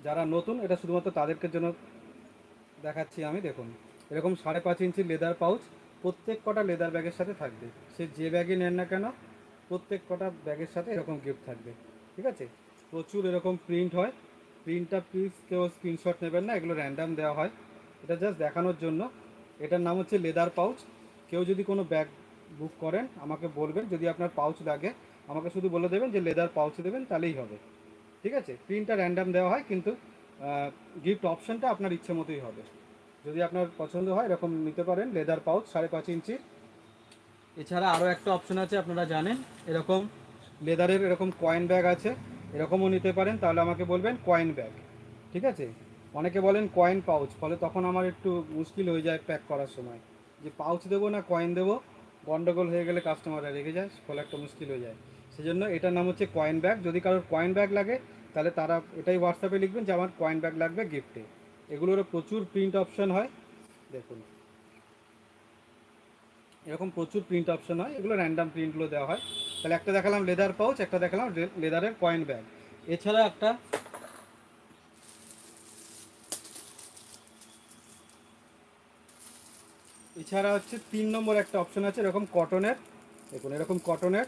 যারা নতুন এটা শুধুমাত্র তাদেরকে জন্য দেখাচ্ছি আমি। দেখুন এরকম 5.5 ইঞ্চি লেদার পাউচ প্রত্যেক কটা লেদার ব্যাগের সাথে থাকবে। সে যে ব্যাগই নেন না কেন প্রত্যেক কটা ব্যাগের সাথে এরকম গিফট থাকবে। ঠিক আছে, প্রচুর এরকম প্রিন্ট হয়। প্রিন্টটা প্লিজ কেউ স্ক্রিনশট নেবেন না, এগুলো র্যান্ডাম দেওয়া হয়, এটা জাস্ট দেখানোর জন্য। এটার নাম হচ্ছে লেদার পাউচ। কেউ যদি কোনো ব্যাগ বুক করেন আমাকে বলবেন, যদি আপনার পাউচ লাগে আমাকে শুধু বলে দেবেন যে লেদার পাউচ দেবেন, তাহলেই হবে। ঠিক আছে, প্রিন্টটা র্যান্ডাম দেওয়া হয়, কিন্তু গিফট অপশানটা আপনার ইচ্ছে মতোই হবে। যদি আপনার পছন্দ হয় এরকম নিতে পারেন লেদার পাউচ 5.5 ইঞ্চি। এছাড়া আরও একটা অপশন আছে, আপনারা জানেন এরকম লেদারের এরকম কয়েন ব্যাগ আছে, এরকমও নিতে পারেন, তাহলে আমাকে বলবেন কয়েন ব্যাগ। ঠিক আছে, অনেকে বলেন কয়েন পাউচ, ফলে তখন আমার একটু মুশকিল হয়ে যায় প্যাক করার সময়, যে পাউচ দেবো না কয়েন দেবো, গন্ডগোল হয়ে গেলে কাস্টমাররা রেগে যায়, ফলে একটা মুশকিল হয়ে যায়। সেজন্য এটার নাম হচ্ছে কয়েন ব্যাগ। যদি কারোর কয়েন ব্যাগ লাগে তাহলে তারা এটাই হোয়াটসঅ্যাপে লিখবেন যে আমার কয়েন ব্যাগ লাগবে গিফটে। এগুলোরও প্রচুর প্রিন্ট অপশন হয়। দেখুন এরকম প্রচুর প্রিন্ট অপশন হয়, এগুলো র্যান্ডাম প্রিন্টগুলো দেওয়া হয়। তাহলে একটা দেখালাম লেদার পাউচ, একটা দেখালাম লেদারের কয়েন ব্যাগ। এছাড়া একটা এছাড়া হচ্ছে 3 নম্বর একটা অপশন আছে এরকম কটনের। দেখুন এরকম কটনের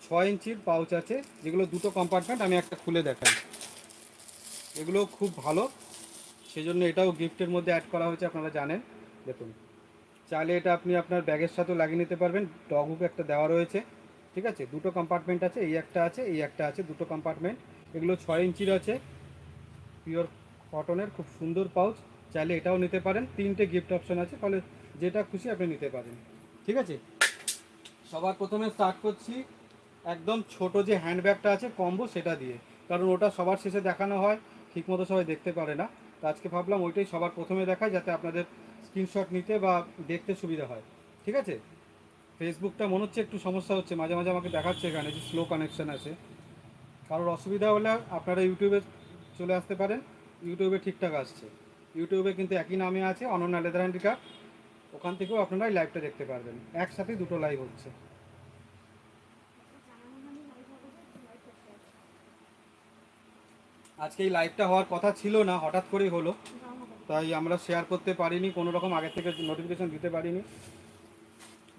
6 ইঞ্চির পাউচ আছে, যেগুলো দুটো কম্পার্টমেন্ট, আমি একটা খুলে দেখাই। এগুলো খুব ভালো, সেজন্য এটাও গিফটের মধ্যে অ্যাড করা হয়েছে, আপনারা জানেন। দেখুন চাইলে এটা আপনি আপনার ব্যাগের সাথেও লাগিয়ে নিতে পারবেন, ডগ হুক একটা দেওয়া রয়েছে। ঠিক আছে, দুটো কম্পার্টমেন্ট আছে, এই একটা আছে এই একটা আছে, দুটো কম্পার্টমেন্ট। এগুলো 6 ইঞ্চির আছে, পিওর কটনের, খুব সুন্দর পাউচ। চাইলে এটাও নিতে পারেন, 3টে গিফট অপশন আছে, ফলে যেটা খুশি আপনি নিতে পারেন। ঠিক আছে, সবার প্রথমে স্টার্ট করছি একদম ছোট যে হ্যান্ডব্যাগটা আছে কম্বো, সেটা দিয়ে, কারণ ওটা সবার শেষে দেখানো হয়, ঠিকমতো সবাই দেখতে পারে না। তো আজকে ভাবলাম ওইটাই সবার প্রথমে দেখায়, যাতে আপনাদের স্ক্রিনশট নিতে বা দেখতে সুবিধা হয়। ঠিক আছে, ফেসবুকটা মনে হচ্ছে একটু সমস্যা হচ্ছে, মাঝে মাঝে আমাকে দেখাচ্ছে এখানে যে স্লো কানেকশন আছে। কারোর অসুবিধা হলে আপনারা ইউটিউবে চলে আসতে পারেন, ইউটিউবে ঠিকঠাক আসছে। ইউটিউবে কিন্তু একই নামে আছে অনন্যা লেদার হ্যান্ডিক্রাফট, ওখান থেকেও আপনারা এই লাইভটা দেখতে পারবেন, একসাথে দুটো লাইভ হচ্ছে। আজকে এই লাইভটা হওয়ার কথা ছিল না, হঠাৎ করেই হলো, তাই আমরা শেয়ার করতে পারিনি, কোনো রকম আগে থেকে নোটিফিকেশন দিতে পারিনি।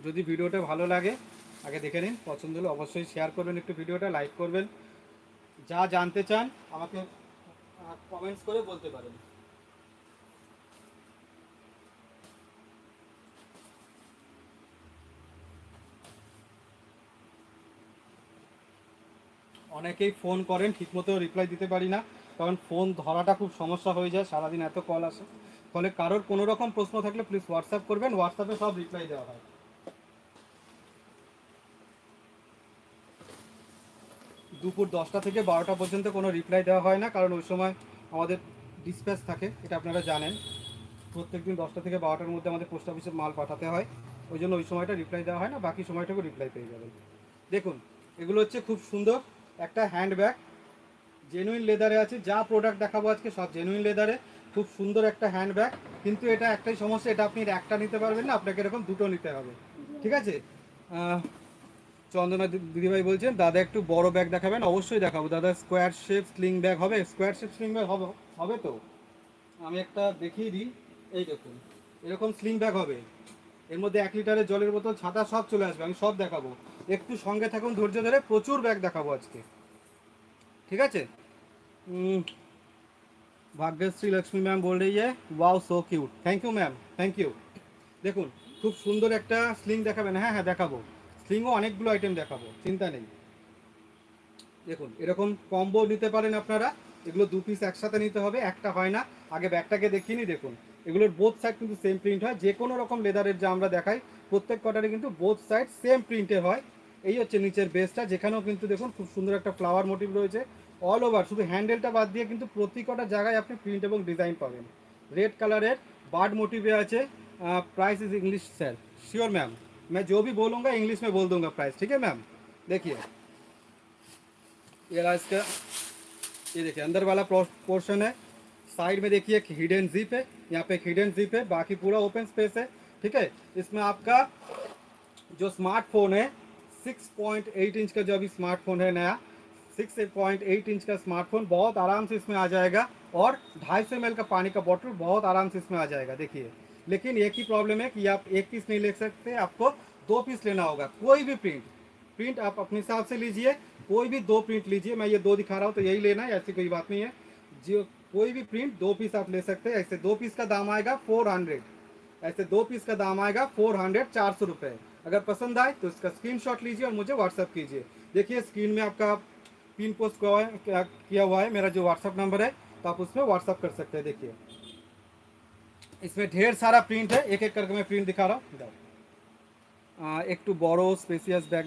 যদি ভিডিওটা ভালো লাগে আগে দেখে নিন, পছন্দ হলে অবশ্যই শেয়ার করবেন, একটু ভিডিওটা লাইক করবেন। যা জানতে চান আমাকে কমেন্টস করে বলতে পারেন। অনেকেই ফোন করেন, ঠিকমতো রিপ্লাই দিতে পারি না, কারণ ফোন ধরাটা খুব সমস্যা হয়ে যায়, সারাদিন এত কল আসে। ফলে কারোর কোনো রকম প্রশ্ন থাকলে প্লিজ হোয়াটসঅ্যাপ করবেন, হোয়াটসঅ্যাপে সব রিপ্লাই দেওয়া হয়। দুপুর 10টা থেকে 12টা পর্যন্ত কোনো রিপ্লাই দেওয়া হয় না, কারণ ওই সময় আমাদের ডিসপ্যাচ থাকে, এটা আপনারা জানেন। প্রত্যেক দিন 10টা থেকে 12টার মধ্যে আমাদের পোস্ট অফিসে মাল পাঠাতে হয়, ওই জন্য ওই সময়টা রিপ্লাই দেওয়া হয় না, বাকি সময়টাকে রিপ্লাই পেয়ে যাবেন। দেখুন এগুলো হচ্ছে খুব সুন্দর একটা হ্যান্ডব্যাগ, জেনুইন লেদারে আছে, যা প্রোডাক্ট দেখাবো আজকে সব জেনুইন লেদারে। খুব সুন্দর একটা হ্যান্ডব্যাগ, কিন্তু এটা একটাই সমস্যা, এটা আপনি একটা নিতে পারবেন না, আপনাকে এরকম দুটো নিতে হবে। ঠিক আছে, চন্দনা দিদিভাই বলছেন দাদা একটু বড় ব্যাগ দেখাবেন, অবশ্যই দেখাবো দাদা। স্কোয়ার শেপ স্লিং ব্যাগ হবে, স্কোয়ার শেপ স্লিং ব্যাগ হবে, হবে তো আমি একটা দেখিয়ে দিই। এই দেখুন এরকম স্লিং ব্যাগ হবে, এর মধ্যে 1 লিটারের জলের বোতল, ছাতা সব চলে আসবে, আমি সব দেখাবো। একটু সঙ্গে থাকুন, ধৈর্য ধরে, প্রচুর ব্যাগ দেখাবো আজকে। ঠিক আছে, भाग्यश्री लक्ष्मी मैम बोल रही है wow so cute, thank you ma'am, thank you. দেখুন খুব সুন্দর একটা স্লিং দেখাবেন, হ্যাঁ হ্যাঁ দেখাবো, স্লিংও অনেকগুলো আইটেম দেখাবো, চিন্তা নেই। দেখুন এরকম কম্বো নিতে পারেন আপনারা, এগুলো 2 পিস একসাথে নিতে হবে, একটা হয় না। আগে ব্যাগটাকে দেখিয়ে নি, দেখুন এগুলোর বোথ সাইড কিন্তু সেম প্রিন্ট হয়, যে কোনো রকম লেদারের যা আমরা দেখাই প্রত্যেক কটারে কিন্তু বোথ সাইড সেম প্রিন্টের হয়। এই হচ্ছে নিচের বেসটা, যেখানেও কিন্তু দেখুন খুব সুন্দর একটা ফ্লাওয়ার মোটিভ রয়েছে অল ওভার, শুধু হ্যান্ডেলটা বাদ দিয়ে কিন্তু প্রতি কটা জায়গায় আপনি প্রিন্ট এবং ডিজাইন পাবেন। रेड कलर बार्ड मोटिवे আছে। Price is English sir, sure ma'am, मैं जो भी बोलूँगा इंग्लिश में बोल दूंगा प्राइस, ठीक है मैम। देखिए ये रहा इसका, ये देखिए अंदर वाला पोर्शन है, साइड में देखिए एक हिडन जिप है, यहाँ पे एक हिडन जिप है, बाकी पूरा ओपन स्पेस है। ठीक है, इसमें आपका जो स्मार्टफोन है 6.8 इंच का, जो अभी स्मार्टफोन है नया 6.8 इंच का स्मार्टफोन बहुत आराम से इसमें आ जाएगा। और 250 ml का पानी का बॉटल बहुत आराम से इसमें आ जाएगा। देखिए, लेकिन एक ही प्रॉब्लम है कि आप एक पीस नहीं ले सकते, आपको 2 पीस लेना होगा। कोई भी प्रिंट प्रिंट आप अपने हिसाब से लीजिए, कोई भी 2 प्रिंट लीजिए। मैं ये 2 दिखा रहा हूँ तो यही लेना है, ऐसी कोई बात नहीं है। जो कोई भी प्रिंट 2 पीस आप ले सकते हैं। ऐसे 2 पीस का दाम आएगा 400, ऐसे 2 पीस का दाम आएगा 400, 400 रुपये। अगर पसंद आए तो इसका स्क्रीनशॉट लीजिए और मुझे व्हाट्सअप कीजिए। देखिए स्क्रीन में आपका पिन पोस्ट किया हुआ है मेरा जो व्हाट्सअप नंबर है, तो आप उसमें व्हाट्सअप कर सकते हैं। देखिए इसमें ढेर सारा प्रिंट है, एक एक करके मैं प्रिंट दिखा रहा हूँ। একটু বড় স্পেসিয়াস ব্যাগ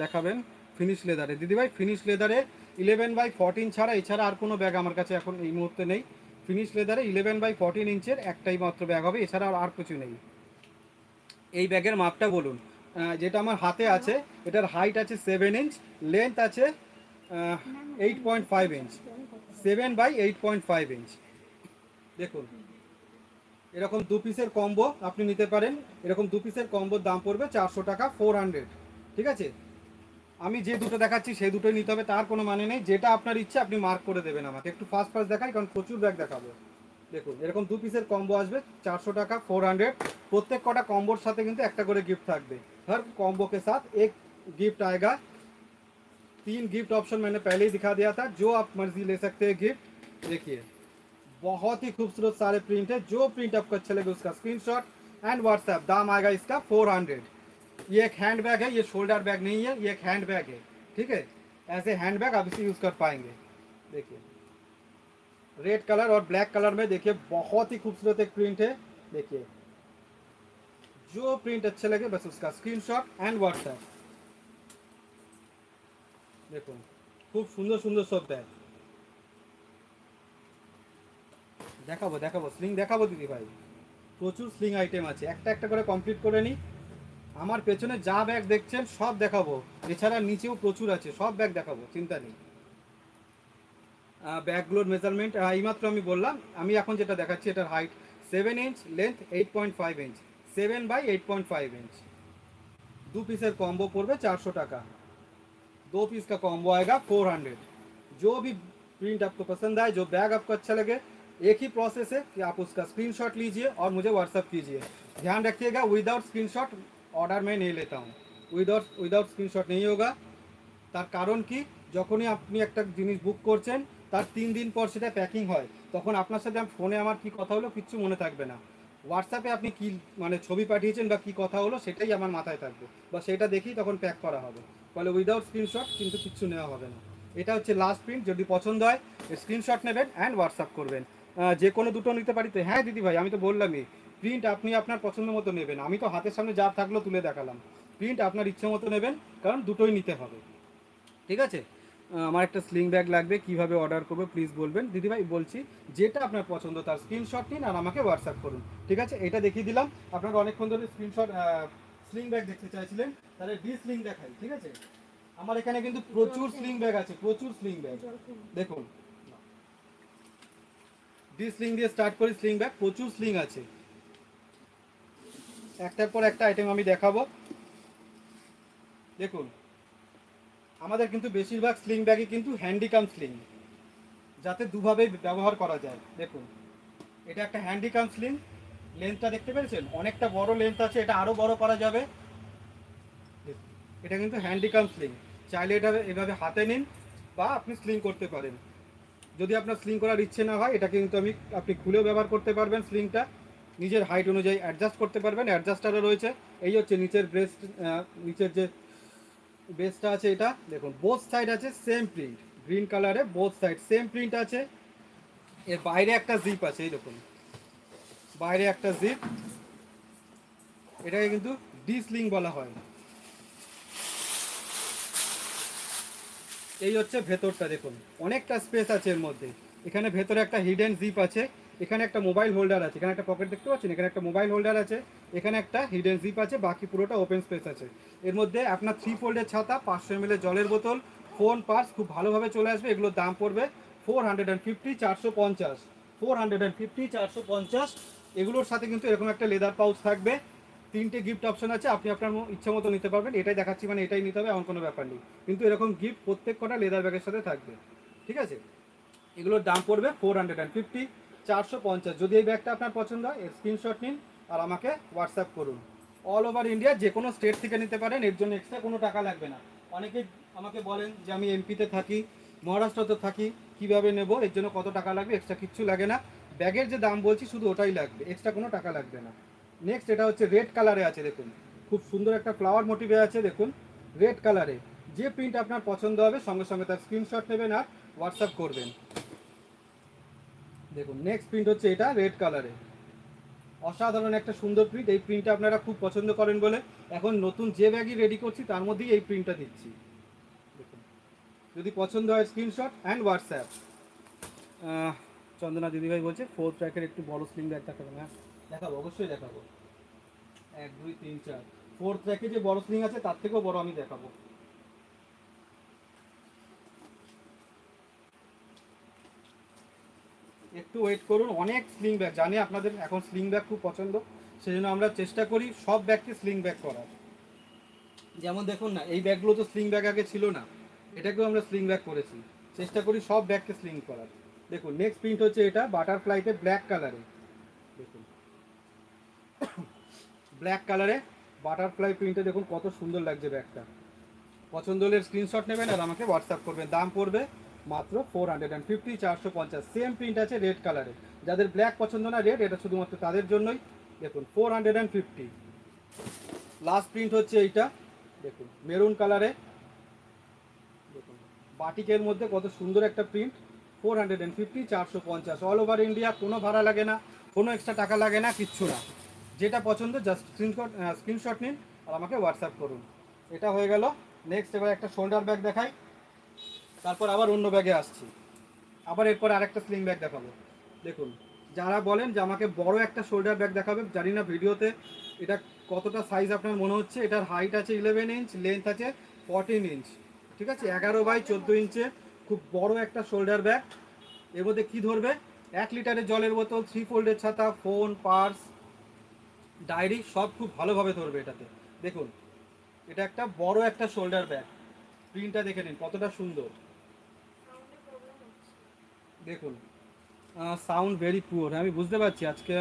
দেখাবেন ফিনিশ লেদারে। দিদিভাই ফিনিশ লেদারে 11/14 ছাড়া এছাড়া আর কোনো ব্যাগ আমার কাছে এখন এই মুহূর্তে নেই। ফিনিশ লেদারে 11/14 ইঞ্চের একটাই মাত্র ব্যাগ হবে, এছাড়া আর কিছু নেই। এই ব্যাগের মাপটা বলুন। যেটা আমার হাতে আছে এটার হাইট আছে 7 ইঞ্চ, লেন্থ আছে 8.5 ইঞ্চ, 7/8.5 ইঞ্চ। দেখুন এরকম 2 পিসের কম্বো আপনি নিতে পারেন। এরকম 2 পিসের কম্বোর দাম পড়বে 400 টাকা, 400। ঠিক আছে, আমি যে দুটো দেখাচ্ছি সেই দুটোই নিতে হবে তার কোনো মানে নেই। যেটা আপনার ইচ্ছে আপনি মার্ক করে দেবেন আমাকে। একটু ফাস্ট ফাস্ট দেখাই কারণ প্রচুর ব্যাগ দেখাবো। দেখুন এরকম 2 পিসের কম্বো আসবে 400 টাকা, 400। প্রত্যেক কটা কম্বোর সাথে কিন্তু একটা করে गिफ्ट থাকবে। हर कॉम्बो के साथ एक गिफ्ट आएगा। 3 गिफ्ट ऑप्शन मैंने पहले ही दिखा दिया था, जो आप मर्जी ले सकते हैं गिफ्ट। देखिए बहुत ही खूबसूरत सारे प्रिंट है। जो प्रिंट आपको अच्छा लगे उसका स्क्रीनशॉट एंड व्हाट्सएप। दाम आएगा इसका 400। ये एक हैंड बैग है, ये शोल्डर बैग नहीं है, ये एक हैंड बैग है। ठीक है, ऐसे हैंड बैग आप इसे यूज़ कर पाएंगे। देखिए रेड कलर और ब्लैक कलर में देखिए बहुत ही खूबसूरत एक प्रिंट है। देखिए जो प्रिंट अच्छे लगे बस उसका स्क्रीनशॉट एंड व्हाट्सएप। देखो खूब सुंदर सुंदर सब बैग দেখাবো দেখাবো স্লিং দেখাবো দিদি ভাই। প্রচুর স্লিং আইটেম আছে, একটা একটা করে কমপ্লিট করে নিই। আমার পেছনে যা ব্যাগ দেখছেন সব দেখাবো, এছাড়া নিচেও প্রচুর আছে, সব ব্যাগ দেখাবো, চিন্তা নেই। ব্যাগগুলোর মেজারমেন্ট এইমাত্র আমি বললাম। আমি এখন যেটা দেখাচ্ছি এটার height 7 inch, length 8.5 inch, 7/8.5 inch. 2 पीसের কম্বো পড়বে 400 টাকা। 2 पीस का कॉम्बो आएगा 400। जो भी प्रिंट आपको पसंद आए, जो बैग आपको अच्छा लगे, एक ही प्रोसेस है कि आप उसका स्क्रीनशॉट लीजिए और मुझे व्हाट्सअप कीजिए। ध्यान रखिएगा विदाउट स्क्रीनशॉट ऑर्डर मैं नहीं लेता हूँ। উইদাউট স্ক্রিনশট नहीं होगा। তার কারণ কি, যখনই আপনি একটা জিনিস বুক করছেন তার 3 দিন পর সেটা প্যাকিং হয়, তখন আপনার সাথে ফোনে আমার কি কথা হলো কিচ্ছু মনে থাকবে না। হোয়াটসঅ্যাপে আপনি কি মানে ছবি পাঠিয়েছেন বা কি কথা হলো সেটাই আমার মাথায় থাকবে, বা সেটা দেখেই তখন প্যাক করা হবে। ফলে উইদাউট স্ক্রিনশট কিন্তু কিচ্ছু নেওয়া হবে না। এটা হচ্ছে লাস্ট প্রিন্ট। যদি পছন্দ হয় স্ক্রিনশট নেবেন অ্যান্ড হোয়াটসঅ্যাপ করবেন। যে কোনো দুটো নিতে পারি তো? হ্যাঁ দিদি ভাই, আমি তো বললামই প্রিন্ট আপনি আপনার পছন্দ মতো নেবেন। আমি তো হাতের সামনে যা থাকলো তুলে দেখালাম। প্রিন্ট আপনার ইচ্ছে মতো নেবেন, কারণ দুটোই নিতে হবে। ঠিক আছে, আমার একটা স্লিং ব্যাগ লাগবে, কিভাবে অর্ডার করবো প্লিজ বলবেন। দিদিভাই বলছি, যেটা আপনার পছন্দ তার স্ক্রিনশট নিন আর আমাকে হোয়াটসঅ্যাপ করুন। ঠিক আছে, এটা দেখিয়ে দিলাম। আপনারা অনেকক্ষণ ধরে স্ক্রিনশট স্লিং ব্যাগ দেখতে চাইছিলেন, তাহলে ডি স্লিং দেখাই। ঠিক আছে, আমার এখানে কিন্তু প্রচুর স্লিং ব্যাগ আছে, প্রচুর স্লিং ব্যাগ। দেখুন ডি স্লিং দিয়ে স্টার্ট করি। স্লিং ব্যাগ প্রচুর স্লিং আছে, একটার পর একটা আইটেম আমি দেখাবো। দেখুন আমাদের কিন্তু বেশিরভাগ স্লিং ব্যাগই কিন্তু হ্যান্ডিকাম স্লিং, যাতে দুভাবে ব্যবহার করা যায়। দেখুন এটা একটা হ্যান্ডিকাম স্লিং, লেন্থটা দেখতে পেরেছেন, অনেকটা বড় লেন্থ আছে, এটা আরও বড় করা যাবে। এটা কিন্তু হ্যান্ডিকাম স্লিং, চাইলে এটা এভাবে হাতে নিন বা আপনি স্লিং করতে পারেন। যদি আপনার স্লিং করার ইচ্ছে না হয়, এটাকে কিন্তু আপনি খুলেও ব্যবহার করতে পারবেন। স্লিংটা নিজের হাইট অনুযায়ী অ্যাডজাস্ট করতে পারবেন, অ্যাডজাস্টারও রয়েছে। এই হচ্ছে নিচের ব্রেস্ট, নিচের যে বেসটা আছে এটা দেখুন, বোথ সাইড আছে সেম প্রিন্ট, গ্রিন কালারে বোথ সাইড সেম প্রিন্ট আছে। এর বাইরে একটা জিপ আছে, এই দেখুন বাইরে একটা জিপ, এটাকে কিন্তু ডি স্লিং বলা হয়। এই হচ্ছে ভেতরটা, দেখুন অনেকটা স্পেস আছে এর মধ্যে। এখানে ভেতরে একটা হিডেন জিপ আছে, এখানে একটা মোবাইল হোল্ডার আছে, এখানে একটা পকেট দেখতে পাচ্ছেন, এখানে একটা মোবাইল হোল্ডার আছে, এখানে একটা হিডেন জিপ আছে, বাকি পুরোটা ওপেন স্পেস আছে। এর মধ্যে আপনার 3 ফোল্ডের ছাতা, 500 ml জলের বোতল, ফোন, পার্স খুব ভালোভাবে চলে আসবে। এগুলোর দাম পড়বে 450, 450, 450, 450। এগুলোর সাথে কিন্তু এরকম একটা লেদার পাউচ থাকবে। 3টে গিফট অপশন আছে, আপনি আপনার ইচ্ছা মতো নিতে পারবেন। এটাই দেখাচ্ছি মানে এটাই নিতে হবে এমন কোনো ব্যাপার নেই, কিন্তু এরকম গিফট প্রত্যেক কটা লেদার ব্যাগের সাথে থাকবে। ঠিক আছে, এগুলোর দাম পড়বে 450, 450। যদি এই ব্যাগটা আপনার পছন্দ হয় এর স্ক্রিনশট নিন আর আমাকে হোয়াটসঅ্যাপ করুন। অল ওভার ইন্ডিয়া যে কোনো স্টেট থেকে নিতে পারেন, এর জন্য এক্সট্রা কোনো টাকা লাগবে না। অনেকে আমাকে বলেন যে আমি এমপিতে থাকি, মহারাষ্ট্রতে থাকি, কিভাবে নেব, এর জন্য কত টাকা লাগবে? এক্সট্রা কিচ্ছু লাগে না। ব্যাগের যে দাম বলছি শুধু ওটাই লাগবে, এক্সট্রা কোনো টাকা লাগবে না। নেক্সট এটা হচ্ছে রেড কালারে আছে, দেখুন খুব সুন্দর একটা ফ্লাওয়ার মোটিভে আছে, দেখুন রেড কালারে। যে প্রিন্ট আপনার পছন্দ হবে সঙ্গে সঙ্গে তার স্ক্রিনশট নেবেন আর হোয়াটসঅ্যাপ করবেন। দেখুন নেক্সট প্রিন্ট হচ্ছে এটা রেড কালারে, অসাধারণ একটা সুন্দর প্রিন্ট। এই প্রিন্টটা আপনারা খুব পছন্দ করেন বলে এখন নতুন যে ব্যাগই রেডি করছি তার মধ্যেই এই প্রিন্টটা দিচ্ছি। দেখুন যদি পছন্দ হয় স্ক্রিনশট অ্যান্ড হোয়াটসঅ্যাপ। চন্দনা দিদিভাই বলছে 4 ট্র্যাকের একটু বড় স্লিং ব্যাগ দেখাবেন। হ্যাঁ দেখাবো, অবশ্যই দেখাবো। 1 2 3 4 4 ট্র্যাকে যে বড় স্লিং আছে তার থেকেও বড় আমি দেখাবো। একটু ওয়েট করুন, অনেক স্লিং ব্যাগ জানি আপনাদের এখন স্লিং ব্যাগ খুব পছন্দ, সেই জন্য আমরা চেষ্টা করি সব ব্যাগকে স্লিং ব্যাগ করার। যেমন দেখুন না, এই ব্যাগগুলো তো স্লিং ব্যাগ আগে ছিল না, এটাকেও আমরা স্লিং ব্যাগ করেছি। চেষ্টা করি সব ব্যাগকে স্লিং করার। দেখুন নেক্সট প্রিন্ট হচ্ছে এটা বাটারফ্লাইতে ব্ল্যাক কালারে। দেখুন ব্ল্যাক কালারে বাটারফ্লাই প্রিন্টে দেখুন কত সুন্দর লাগছে ব্যাগটা। পছন্দ হলে স্ক্রিনশট নেবেন আর আমাকে হোয়াটসঅ্যাপ করবেন। দাম পড়বে মাত্র 450, 450। সেম প্রিন্ট আছে রেড কালারে, যাদের ব্ল্যাক পছন্দ না রেড, এটা শুধুমাত্র তাদের জন্যই। দেখুন 450। লাস্ট প্রিন্ট হচ্ছে এইটা, দেখুন মেরুন কালারে, দেখুন বাটিকের মধ্যে কত সুন্দর একটা প্রিন্ট। 450, 450 অল ওভার ইন্ডিয়া, কোনো ভাড়া লাগে না, কোনো এক্সট্রা টাকা লাগে না, কিচ্ছু না। যেটা পছন্দ জাস্ট স্ক্রিনশট নিন আর আমাকে হোয়াটসঅ্যাপ করুন। এটা হয়ে গেল। নেক্সট এবার একটা শোল্ডার ব্যাগ দেখাই, তারপর আবার অন্য ব্যাগে আসছি। আবার এরপর আরেকটা স্লিং ব্যাগ দেখাবো। দেখুন যারা বলেন যে আমাকে বড় একটা শোল্ডার ব্যাগ দেখাবে, জানি না ভিডিওতে এটা কতটা সাইজ আপনার মনে হচ্ছে। এটার হাইট আছে 11 ইঞ্চ, লেন্থ আছে 14 ইঞ্চ, ঠিক আছে 11 বাই 14 ইঞ্চের খুব বড় একটা শোল্ডার ব্যাগ। এর মধ্যে কী ধরবে? 1 লিটারের জলের বোতল, 3 ফোল্ডের ছাতা, ফোন, পার্স, ডায়েরি সব খুব ভালোভাবে ধরবে এটাতে। দেখুন এটা একটা বড় একটা শোল্ডার ব্যাগ, প্রিন্টটা দেখে নিন কতটা সুন্দর। দেখুন সাউন্ড ভেরি পুয়ার, আমি বুঝতে পারছি আজকে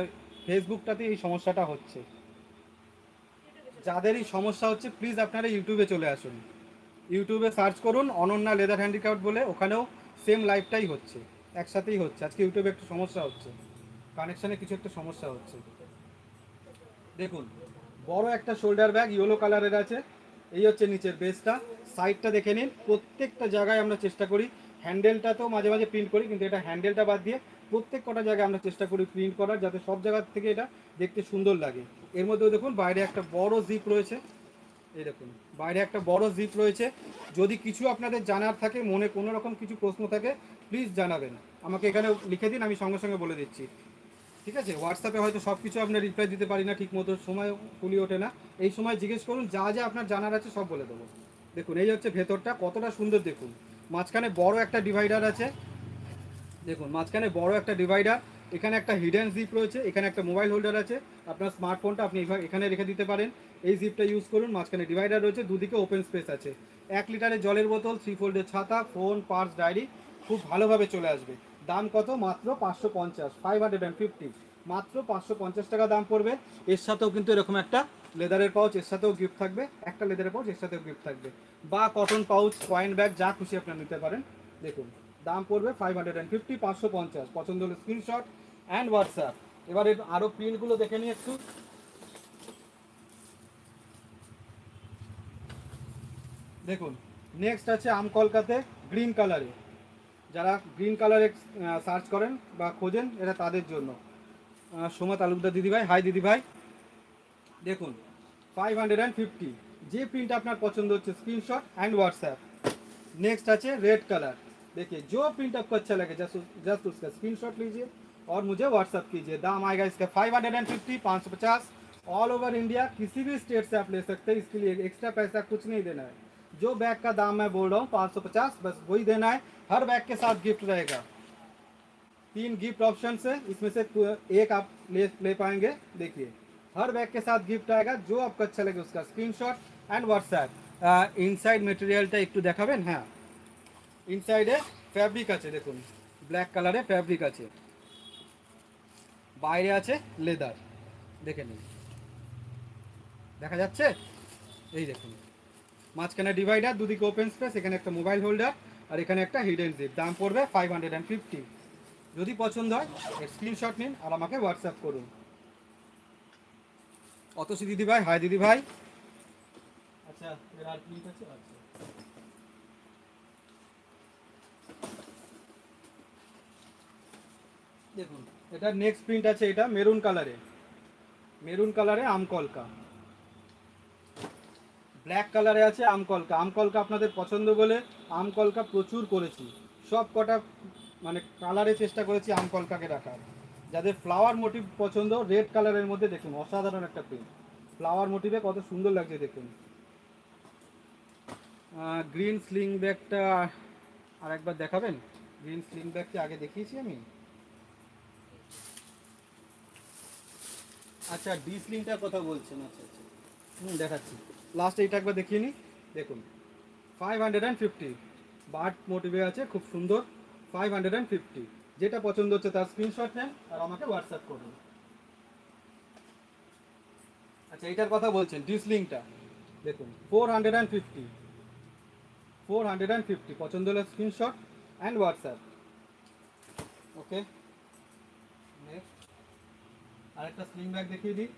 ফেসবুকটাতে এই সমস্যাটা হচ্ছে। যাদের এই সমস্যা হচ্ছে প্লিজ আপনারা ইউটিউবে চলে আসুন, ইউটিউবে সার্চ করুন অনন্যা লেদার হ্যান্ডিক্রাফট বলে, ওখানেও সেম লাইভটাই হচ্ছে, একসাথেই হচ্ছে। আজকে ইউটিউবে একটু সমস্যা হচ্ছে, কানেকশানে কিছু একটা সমস্যা হচ্ছে। দেখুন বড় একটা শোল্ডার ব্যাগ ইয়েলো কালারের আছে, এই হচ্ছে নিচের বেসটা। সাইডটা দেখে নিন, প্রত্যেকটা জায়গায় আমরা চেষ্টা করি, হ্যান্ডেলটা তো মাঝে মাঝে প্রিন্ট করি কিন্তু এটা হ্যান্ডেলটা বাদ দিয়ে প্রত্যেক কটা জায়গায় আমরা চেষ্টা করি প্রিন্ট করার, যাতে সব জায়গা থেকে এটা দেখতে সুন্দর লাগে। এর মধ্যেও দেখুন বাইরে একটা বড় জিপ রয়েছে, এই দেখুন বাইরে একটা বড় জিপ রয়েছে। যদি কিছু আপনাদের জানার থাকে, মনে কোনো রকম কিছু প্রশ্ন থাকে, প্লিজ জানাবেন আমাকে, এখানে লিখে দিন, আমি সঙ্গে সঙ্গে বলে দিচ্ছি। ঠিক আছে, হোয়াটসঅ্যাপে হয়তো সব কিছু আপনার রিপ্লাই দিতে পারি না ঠিক মতো, সময় কুলি ওঠে না। এই সময় জিজ্ঞেস করুন, যা যা আপনার জানার আছে সব বলে দেবো। দেখুন এই হচ্ছে ভেতরটা কতটা সুন্দর, দেখুন মাঝখানে বড় একটা ডিভাইডার আছে, দেখুন মাঝখানে বড় একটা ডিভাইডার, এখানে একটা হিডেন জিপ রয়েছে, এখানে একটা মোবাইল হোল্ডার আছে, আপনার স্মার্টফোনটা আপনি এখানে রেখে দিতে পারেন। এই জিপটা ইউজ করুন। মাঝখানে ডিভাইডার রয়েছে, দুদিকে ওপেন স্পেস আছে। 1 লিটারের জলের বোতল, 3 ফোল্ডের ছাতা, ফোন, পার্স, ডায়েরি খুব ভালোভাবে চলে আসবে। দাম কত? মাত্র 550, 550, মাত্র 550 টাকা দাম পড়বে। এর সাথেও কিন্তু এরকম একটা লেদারের পাউচ এর সাথেও গিফট থাকবে, একটা লেদারের পাউচ এর সাথেও গিফট থাকবে, বা কটন পাউচ, কয়েন ব্যাগ, যা খুশি আপনারা নিতে পারেন। দেখুন দাম পড়বে 550, 550। পছন্দ হলে স্ক্রিনশট অ্যান্ড হোয়াটসঅ্যাপ। এবার এর আরও প্রিন্টগুলো দেখে নিই একটু। দেখুন নেক্সট আছে আম কলকাতে গ্রিন কালারে, যারা গ্রিন কালারে সার্চ করেন বা খোঁজেন এটা তাদের জন্য। সোমা তালুকদার দিদিভাই, হাই দিদিভাই। দেখুন 550, যে প্রিন্ট আপনার পছন্দ হচ্ছে স্ক্রিনশট एंड व्हाट्सएप। नेक्स्ट আছে रेड कलर, देखिए जो प्रिंट आपको अच्छा लगे जस्ट उसका स्क्रीनशॉट लीजिए और मुझे व्हाट्सएप कीजिए। दाम आएगा इसका 550, 550 ऑल ओवर इंडिया, किसी भी स्टेट से आप ले सकते हैं, इसके लिए एक्स्ट्रा पैसा कुछ नहीं देना है। जो बैग का दाम मैं बोल रहा हूँ 550, बस वही देना है। हर बैग के साथ गिफ्ट रहेगा, 3 गिफ्ट ऑप्शन है, इसमें से एक आप ले पाएंगे। देखिए हर बैग के साथ गिफ्ट आएगा, जो आपको अच्छा लगे उसका स्क्रीनशॉट एंड व्हाट्सएप। ইনসাইড মেটেরিয়ালটা একটু দেখাবেন। হ্যাঁ ইনসাইডে ফ্যাব্রিক আছে, দেখুন ব্ল্যাক কালারে ফ্যাব্রিক আছে, বাইরে আছে লেদার, দেখে নিন, দেখা যাচ্ছে? এই দেখুন, মাঝখানে ডিভাইডার, দুদিকে ওপেন স্পেস, এখানে একটা মোবাইল হোল্ডার, আর এখানে একটা হিডেন জিপ। দাম পড়বে 550। যদি পছন্দ হয় এর স্ক্রিনশট নিন আর আমাকে হোয়াটসঅ্যাপ করুন। অতসী দিদি ভাই, হাই দিদি ভাই। আচ্ছা, এর আর প্রিন্ট আছে? আচ্ছা, দেখুন এটা নেক্সট প্রিন্ট আছে, এটা মেরুন কালারে, মেরুন কালারে আমকলকা, ব্ল্যাক কালারে আছে আমকলকা। আমকলকা আপনাদের পছন্দ বলে আমকলকা প্রচুর করেছি, সব কটা মানে কালারে চেষ্টা করেছি আমকলকাকে রাখার। যাদের ফ্লাওয়ার মোটিভ পছন্দ, রেড কালারের মধ্যে দেখুন অসাধারণ একটা প্রিন্ট, ফ্লাওয়ার মোটিভে কত সুন্দর লাগছে দেখুন। গ্রিন স্লিং ব্যাগটা আর একবার দেখাবেন? গ্রিন স্লিং ব্যাগটি আগে দেখিয়েছি আমি। আচ্ছা, ডি স্লিংটার কথা বলছেন? আচ্ছা আচ্ছা, দেখাচ্ছি। লাস্ট এইটা একবার দেখিয়ে নিই, দেখুন 550, বার্ড মোটিভে আছে, খুব সুন্দর। 550, যেটা পছন্দ হচ্ছে তার স্ক্রিনশট নেন আর আমাকে হোয়াটসঅ্যাপ করুন। আচ্ছা, এইটার কথা বলছেন ডি স্লিংটা, দেখুন 450, 450, পছন্দ হলে screenshot and WhatsApp. Okay, next আরেকটা স্লিং ব্যাগ দেখিয়ে দিই,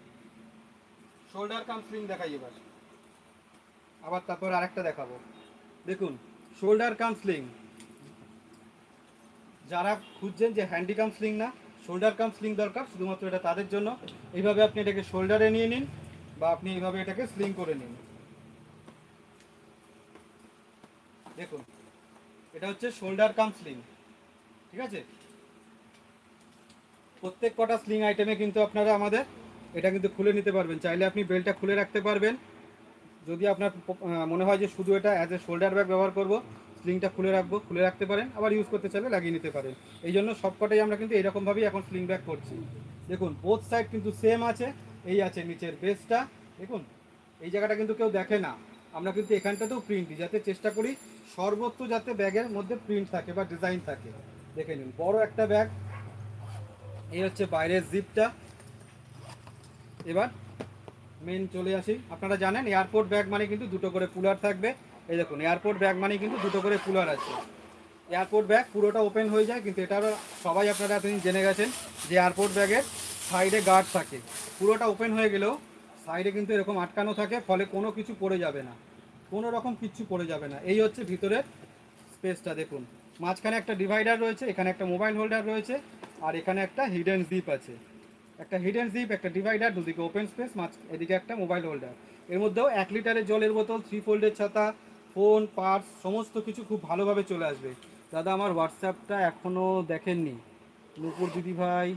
শোল্ডার কাম স্লিং দেখাই এবার, আবার তারপর আরেকটা দেখাবো। দেখুন শোল্ডার কাম স্লিং, যারা খুঁজছেন যে হ্যান্ডিকাম স্লিং না, শোল্ডার কাম স্লিং দরকার, শুধুমাত্র এটা তাদের জন্য। এইভাবে আপনি এটাকে শোল্ডারে নিয়ে নিন বা আপনি এইভাবে এটাকে স্লিং করে নিন। দেখুন এটা হচ্ছে শোল্ডার কাম স্লিং, ঠিক আছে? প্রত্যেক কটা স্লিং আইটেমে কিন্তু আপনারা আমাদের এটা কিন্তু খুলে নিতে পারবেন, চাইলে আপনি বেল্টটা খুলে রাখতে পারবেন। যদি আপনার মনে হয় যে শুধু এটা অ্যাজ এ শোল্ডার ব্যাগ ব্যবহার করব, স্লিংটা খুলে রাখবো, খুলে রাখতে পারেন, আবার ইউজ করতে চাইলে লাগিয়ে নিতে পারেন। এই জন্য সবকটাই আমরা কিন্তু এইরকমভাবেই এখন স্লিং ব্যাগ করছি। দেখুন বোথ সাইড কিন্তু সেম আছে, এই আছে নিচের বেসটা, দেখুন এই জায়গাটা কিন্তু কেউ দেখে না, আমরা কিন্তু এখানটাতেও প্রিন্ট দিই, যাতে চেষ্টা করি সর্বত্র যাতে ব্যাগের মধ্যে প্রিন্ট থাকে বা ডিজাইন থাকে। দেখে নিন বড় একটা ব্যাগ, এই হচ্ছে বাইরের জিপটা। এবার মেন চলে আসি, আপনারা জানেন এয়ারপোর্ট ব্যাগ মানে কিন্তু দুটো করে পুলার থাকবে। এই দেখুন এয়ারপোর্ট ব্যাগ মানে কিন্তু দুটো করে পুলার আছে। এয়ারপোর্ট ব্যাগ পুরোটা ওপেন হয়ে যায়, কিন্তু এটারও সবাই আপনারা এতদিন জেনে গেছেন যে এয়ারপোর্ট ব্যাগের সাইডে গার্ড থাকে, পুরোটা ওপেন হয়ে গেলেও সাইডে কিন্তু এরকম আটকানো থাকে, ফলে কোনো কিছু পড়ে যাবে না, কোনো রকম কিচ্ছু পড়ে যাবে না। এই হচ্ছে ভিতরের স্পেসটা, দেখুন মাঝখানে একটা ডিভাইডার রয়েছে, এখানে একটা মোবাইল হোল্ডার রয়েছে, আর এখানে একটা হিডেন জিপ আছে, একটা হিডেন জিপ, একটা ডিভাইডার, দুদিকে ওপেন স্পেস, এদিকে একটা মোবাইল হোল্ডার। এর মধ্যেও 1 লিটারের জলের বোতল, 3 ফোল্ডের ছাতা, ফোন, পার্স, সমস্ত কিছু খুব ভালোভাবে চলে আসবে। দাদা আমার হোয়াটসঅ্যাপটা এখনও দেখেননি, নূপুর দিদি ভাই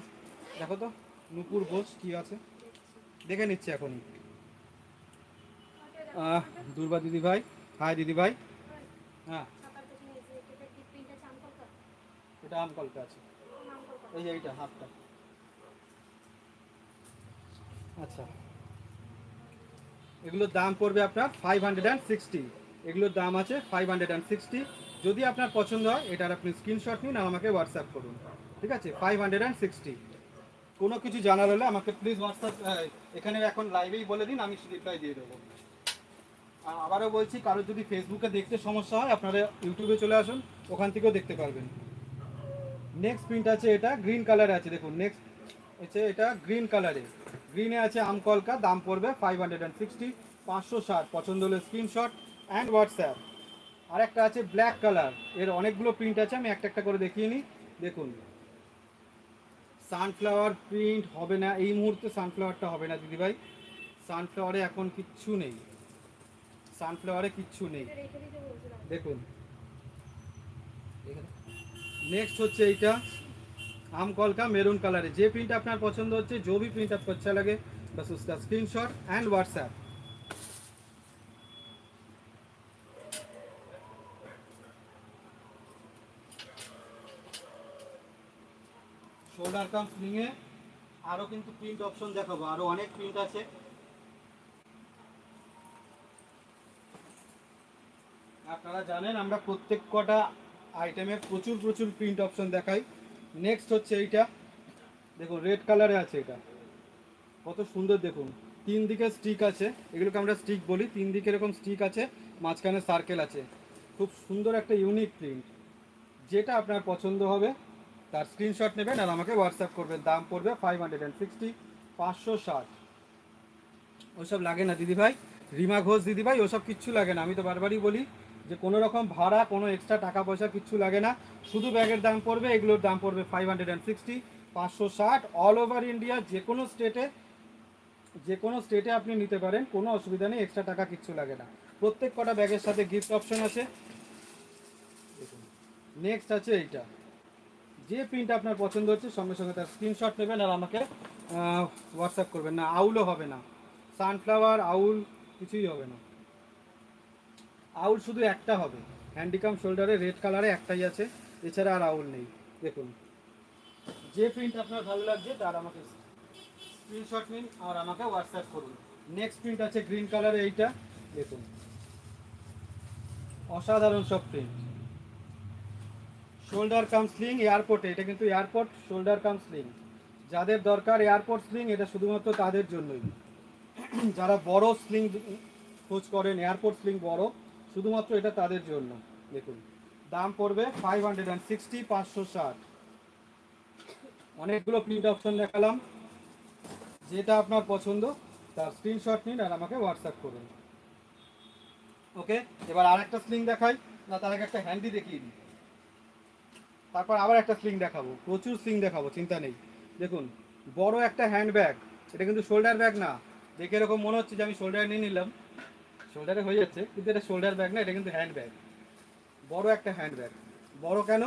দেখো তো, নূপুর ঘোষ কী আছে, দেখে নিচ্ছে এখনই। দুর্বা দিদি ভাই, হাই দিদি ভাই। হ্যাঁ, এটা আমকলকা আছে, এই যে এইটা হাফটা। আচ্ছা, এগুলোর দাম পড়বে আপনার 560, এগুলোর দাম আছে 560। যদি আপনার পছন্দ হয় এটার আপনি স্ক্রিনশট নিন আর আমাকে হোয়াটসঅ্যাপ করুন, ঠিক আছে? 560। কোনো কিছু জানার হলে আমাকে প্লিজ হোয়াটসঅ্যাপ, এখানে এখন লাইভেই বলে দিন, আমি রিপ্লাই দিয়ে দেবো। আর আবারও বলছি, কারোর যদি ফেসবুকে দেখতে সমস্যা হয় আপনারা ইউটিউবে চলে আসুন, ওখান থেকেও দেখতে পারবেন। নেক্সট প্রিন্ট আছে, এটা গ্রিন কালারে আছে, দেখুন নেক্সট হচ্ছে এটা গ্রিন কালারে, গ্রিনে আছে আমকলকা, দাম পড়বে 560, 560, পছন্দ হলে স্ক্রিনশট অ্যান্ড হোয়াটসঅ্যাপ। আর একটা আছে ব্ল্যাক কালার, এর অনেকগুলো প্রিন্ট আছে, আমি একটা একটা করে দেখিয়ে নিই। দেখুন সানফ্লাওয়ার প্রিন্ট হবে না এই মুহূর্তে, সানফ্লাওয়ারটা হবে না দিদিভাই, সানফ্লাওয়ারে এখন কিচ্ছু নেই, সানফ্লাওয়ারে কিচ্ছু নেই। দেখুন নেক্সট হচ্ছে এইটা আমকলকা মেরুন কালারে, যে प्रिंट আপনার পছন্দ হচ্ছে, जो भी प्रिंट आपको अच्छा लगे बस उसका स्क्रीनशॉट एंड व्हाट्सएप। শোল্ডার কাম স্লিংয়ে আরও কিন্তু প্রিন্ট অপশন দেখাবো, আরও অনেক প্রিন্ট আছে। আপনারা জানেন আমরা প্রত্যেক কটা আইটেমের প্রচুর প্রচুর প্রিন্ট অপশন দেখাই। নেক্সট হচ্ছে এইটা, দেখুন রেড কালারে আছে, এটা কত সুন্দর দেখুন, তিন দিকে স্টিক আছে, এগুলোকে আমরা স্টিক বলি, তিন দিকে এরকম স্টিক আছে, মাঝখানে সার্কেল আছে, খুব সুন্দর একটা ইউনিক প্রিন্ট। যেটা আপনার পছন্দ হবে তার স্ক্রিনশট নেবেন আর আমাকে হোয়াটসঅ্যাপ করবেন। দাম পড়বে 560, 560। ওসব লাগে না দিদিভাই, রিমা ঘোষ দিদিভাই, ওসব কিচ্ছু লাগে না। আমি তো বারবারই বলি যে কোনো রকম ভাড়া, কোনো এক্সট্রা টাকা পয়সা কিচ্ছু লাগে না, শুধু ব্যাগের দাম পড়বে, এগুলোর দাম পড়বে 560, 560। অল ওভার ইন্ডিয়া যে কোনো স্টেটে আপনি নিতে পারেন, কোনো অসুবিধা নেই, এক্সট্রা টাকা কিচ্ছু লাগে না। প্রত্যেক কটা ব্যাগের সাথে গিফট অপশন আছে। নেক্সট আছে এইটা, যে প্রিন্ট আপনার পছন্দ হচ্ছে সঙ্গে সঙ্গে তার স্ক্রিনশট নেবেন আর আমাকে হোয়াটসঅ্যাপ করবেন। না আউলও হবে না, সানফ্লাওয়ার আউল কিছুই হবে না, আউল শুধু একটা হবে, হ্যান্ডিকাম শোল্ডারে রেড কালারে একটাই আছে, এছাড়া আর আউল নেই। দেখুন যে প্রিন্ট আপনার ভালো লাগছে তার আমাকে স্ক্রিনশট নিন আর আমাকে হোয়াটসঅ্যাপ করুন। নেক্সট প্রিন্ট আছে গ্রিন কালারে, এইটা দেখুন অসাধারণ সব প্রিন্ট, শোল্ডার কাম স্লিং এয়ারপোর্টে, এটা কিন্তু এয়ারপোর্ট শোল্ডার কাম স্লিং, যাদের দরকার এয়ারপোর্ট স্লিং এটা শুধুমাত্র তাদের জন্যই, যারা বড় স্লিং খোঁজ করেন, এয়ারপোর্ট স্লিং বড়, শুধুমাত্র এটা তাদের জন্য। দেখুন দাম পড়বে 560, 560। অনেকগুলো প্রিন্ট অপশন দেখালাম, যেটা আপনার পছন্দ তার স্ক্রিনশট নিন আর আমাকে হোয়াটসঅ্যাপ করুন। ওকে, এবার আর একটা স্লিং দেখাই, না তার আগে একটা হ্যান্ডি দেখিয়ে দিই, তারপর আবার একটা স্লিং দেখাবো, প্রচুর স্লিং দেখাবো, চিন্তা নেই। দেখুন বড় একটা হ্যান্ড ব্যাগ, এটা কিন্তু শোল্ডার ব্যাগ না, দেখে এরকম মনে হচ্ছে যে আমি শোল্ডারে নিয়ে নিলাম, শোল্ডারে হয়ে যাচ্ছে, কিন্তু এটা শোল্ডার ব্যাগ না, এটা কিন্তু হ্যান্ড ব্যাগ, বড় একটা হ্যান্ড ব্যাগ। বড় কেন?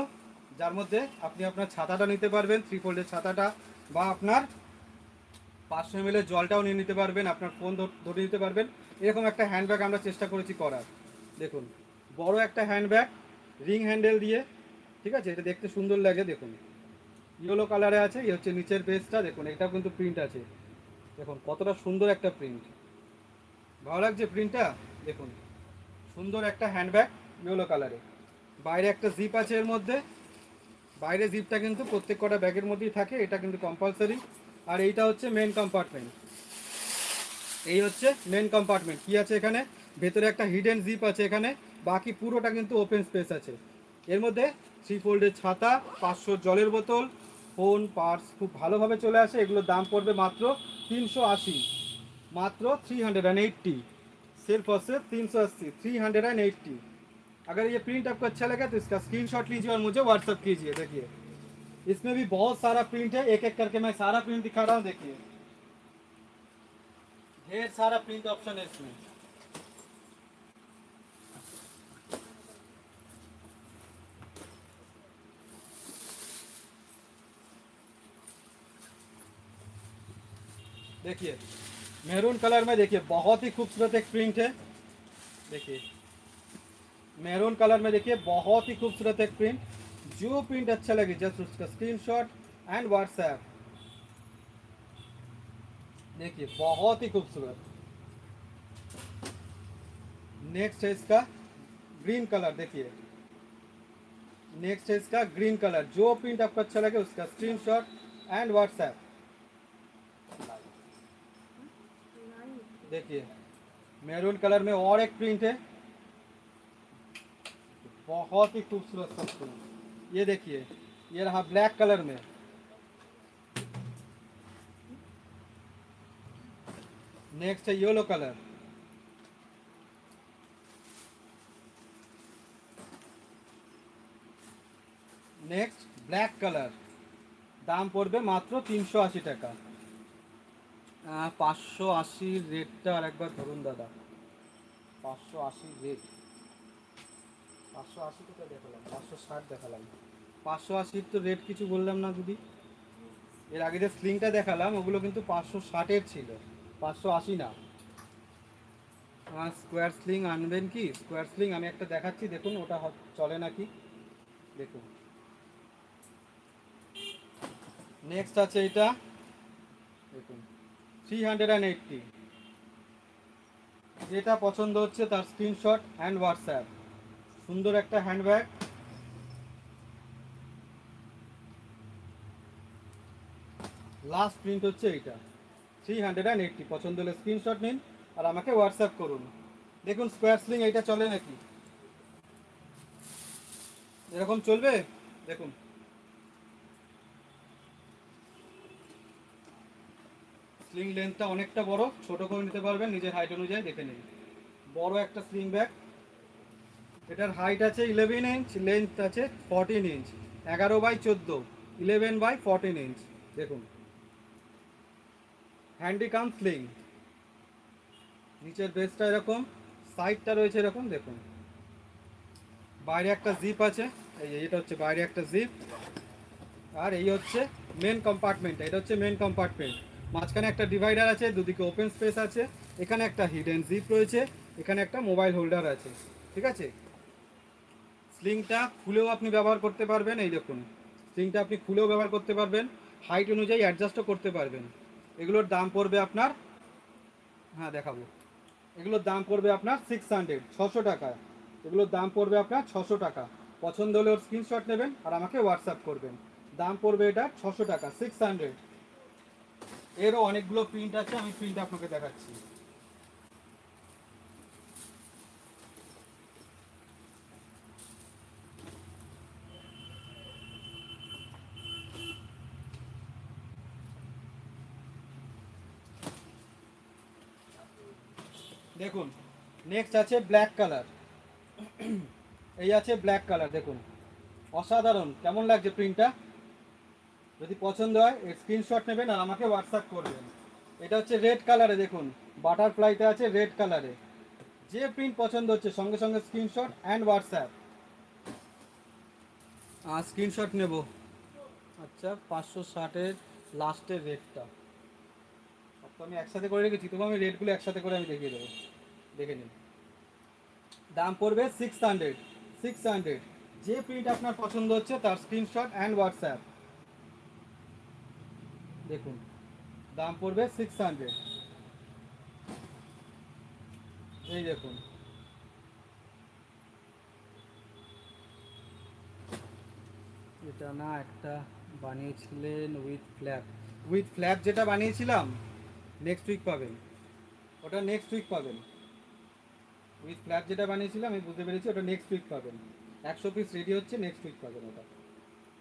যার মধ্যে আপনি আপনার ছাতাটা নিতে পারবেন, 3 ফোল্ডের ছাতাটা, বা আপনার 500 ml জলটাও নিয়ে নিতে পারবেন, আপনার ফোন ধরে নিতে পারবেন, এরকম একটা হ্যান্ড ব্যাগ আমরা চেষ্টা করেছি করার। দেখুন বড় একটা হ্যান্ড ব্যাগ, রিং হ্যান্ডেল দিয়ে, ঠিক আছে, এটা দেখতে সুন্দর লাগে। দেখুন ইয়েলো কালারে আছে, এই হচ্ছে নিচের বেসটা, দেখুন এটাও কিন্তু প্রিন্ট আছে, দেখুন কতটা সুন্দর একটা প্রিন্ট, ভালো লাগছে প্রিন্টটা। দেখুন সুন্দর একটা হ্যান্ডব্যাগ ইয়েলো কালারে, বাইরে একটা জিপ আছে এর মধ্যে, বাইরে জিপটা কিন্তু প্রত্যেক কটা ব্যাগের মধ্যেই থাকে, এটা কিন্তু কম্পালসারি। আর এইটা হচ্ছে মেন কম্পার্টমেন্ট, এই হচ্ছে মেন কম্পার্টমেন্ট। কি আছে এখানে? ভেতরে একটা হিডেন জিপ আছে এখানে, বাকি পুরোটা কিন্তু ওপেন স্পেস আছে। এর মধ্যে 3 ফোল্ডের ছাতা, 500 জলের বোতল, ফোন, পার্স খুব ভালোভাবে চলে আসে। এগুলোর দাম পড়বে মাত্র 380, मात्र 380। सिर्फ और सिर्फ 380, 380। अगर ये प्रिंट आपको अच्छा लगा तो इसका स्क्रीनशॉट लीजिए और मुझे व्हाट्सअप कीजिए। देखिए इसमें भी बहुत सारा प्रिंट है, एक एक करके मैं सारा प्रिंट दिखा रहा हूँ। देखिए ढेर सारा प्रिंट ऑप्शन है इसमें। देखिए मैरून कलर में, देखिए बहुत ही खूबसूरत एक प्रिंट है। देखिए मैरून कलर में, देखिए बहुत ही खूबसूरत एक प्रिंट। जो प्रिंट अच्छा लगे जस्ट उसका स्क्रीनशॉट एंड व्हाट्सएप। देखिए बहुत ही खूबसूरत। नेक्स्ट है इसका ग्रीन कलर। देखिए नेक्स्ट है इसका ग्रीन कलर। जो प्रिंट आपको अच्छा लगे उसका स्क्रीनशॉट एंड व्हाट्सएप। देखिए मैरून कलर में और एक प्रिंट है, बहुत ही खूबसूरत सब प्रिंट। ये देखिए ये रहा ब्लैक कलर में। नेक्स्ट है yellow colour. Next black colour. दाम पड़বে मात्र 380 টাকা। 580 রেটটা আর একবার ধরুন দাদা। 580 রেট, 580 টাকা দেখালাম, 560 দেখালাম, 580 তো রেট কিছু বললাম না দিদি। এর আগে যে স্লিংটা দেখালাম ওগুলো কিন্তু 560-এর ছিল, 580 না। স্কোয়ার স্লিং আনবেন কি? স্কোয়ার স্লিং আমি একটা দেখাচ্ছি, দেখুন ওটা চলে নাকি দেখুন। নেক্সট আছে এটা, দেখুন 380। যেটা পছন্দ হচ্ছে তার স্ক্রিনশট অ্যান্ড হোয়াটসঅ্যাপ। সুন্দর একটা হ্যান্ডব্যাগ, লাস্ট প্রিন্ট হচ্ছে এইটা 380। পছন্দ হলে স্ক্রিনশট নিন আর আমাকে হোয়াটসঅ্যাপ করুন। দেখুন স্কোয়ার স্লিং এইটা চলে নাকি, এরকম চলবে। দেখুন স্লিং লেন্থটা অনেকটা বড়, ছোট করে নিতে পারবেন নিজের হাইট অনুযায়ী, দেখে নিন। বড় একটা স্লিং ব্যাগ, এটার হাইট আছে 11 ইঞ্চ, লেন্থ আছে 14 ইঞ্চ, 11/14, 11/14 ইঞ্চ। দেখুন হ্যান্ডিকাম স্লিং, নিচের বেসটা এরকম, সাইডটা রয়েছে এরকম। দেখুন বাইরে একটা জিপ আছে, এটা হচ্ছে বাইরে একটা জিপ, আর এই হচ্ছে মেন কম্পার্টমেন্ট, এটা হচ্ছে মেন কম্পার্টমেন্ট। মাঝখানে একটা ডিভাইডার আছে, দুদিকে ওপেন স্পেস আছে, এখানে একটা হিডেন জিপ রয়েছে, এখানে একটা মোবাইল হোল্ডার আছে। ঠিক আছে, স্লিংটা খুলেও আপনি ব্যবহার করতে পারবেন। এই দেখুন স্লিংটা আপনি খুলেও ব্যবহার করতে পারবেন, হাইট অনুযায়ী অ্যাডজাস্টও করতে পারবেন। এগুলোর দাম পড়বে আপনার, হ্যাঁ দেখাবো, এগুলোর দাম পড়বে আপনার 600, 600 টাকা। এগুলোর দাম পড়বে আপনার 600 টাকা। পছন্দ হলে ওর স্ক্রিনশট নেবেন আর আমাকে হোয়াটসঅ্যাপ করবেন। দাম পড়বে এটা 600 টাকা, 600। এরও অনেকগুলো প্রিন্ট আছে, আমি প্রিন্ট আপনাকে দেখাচ্ছি। দেখুন নেক্সট আছে ব্ল্যাক কালার, এই আছে ব্ল্যাক কালার। দেখুন অসাধারণ, কেমন লাগছে প্রিন্টটা? যদি পছন্দ হয় এর স্ক্রিনশট নেবেন আর আমাকে হোয়াটসঅ্যাপ করবেন। এটা হচ্ছে রেড কালারে, দেখুন বাটারফ্লাইতে আছে রেড কালারে। যে প্রিন্ট পছন্দ হচ্ছে সঙ্গে সঙ্গে স্ক্রিনশট অ্যান্ড হোয়াটসঅ্যাপ। স্ক্রিনশট নেব। আচ্ছা 560-এর লাস্টের রেটটা, সব তো আমি একসাথে করে রেখেছি, তবু আমি রেটগুলো একসাথে করে আমি দেখিয়ে দেবো, দেখে নিন। দাম পড়বে 600, 600। যে প্রিন্ট আপনার পছন্দ হচ্ছে তার স্ক্রিনশট অ্যান্ড হোয়াটসঅ্যাপ। দেখুন দাম পড়বে 600। এই দেখুন এটা না একটা বানিয়েছিলেন উইথ ফ্ল্যাপ, উইথ ফ্ল্যাপ যেটা বানিয়েছিলাম নেক্সট উইক পাবেন, ওটা নেক্সট উইক পাবেন। উইথ ফ্ল্যাপ যেটা বানিয়েছিলাম আমি বুঝতে পেরেছি, ওটা নেক্সট উইক পাবেন। 100 পিস রেডি হচ্ছে, নেক্সট উইক পাবেন ওটা।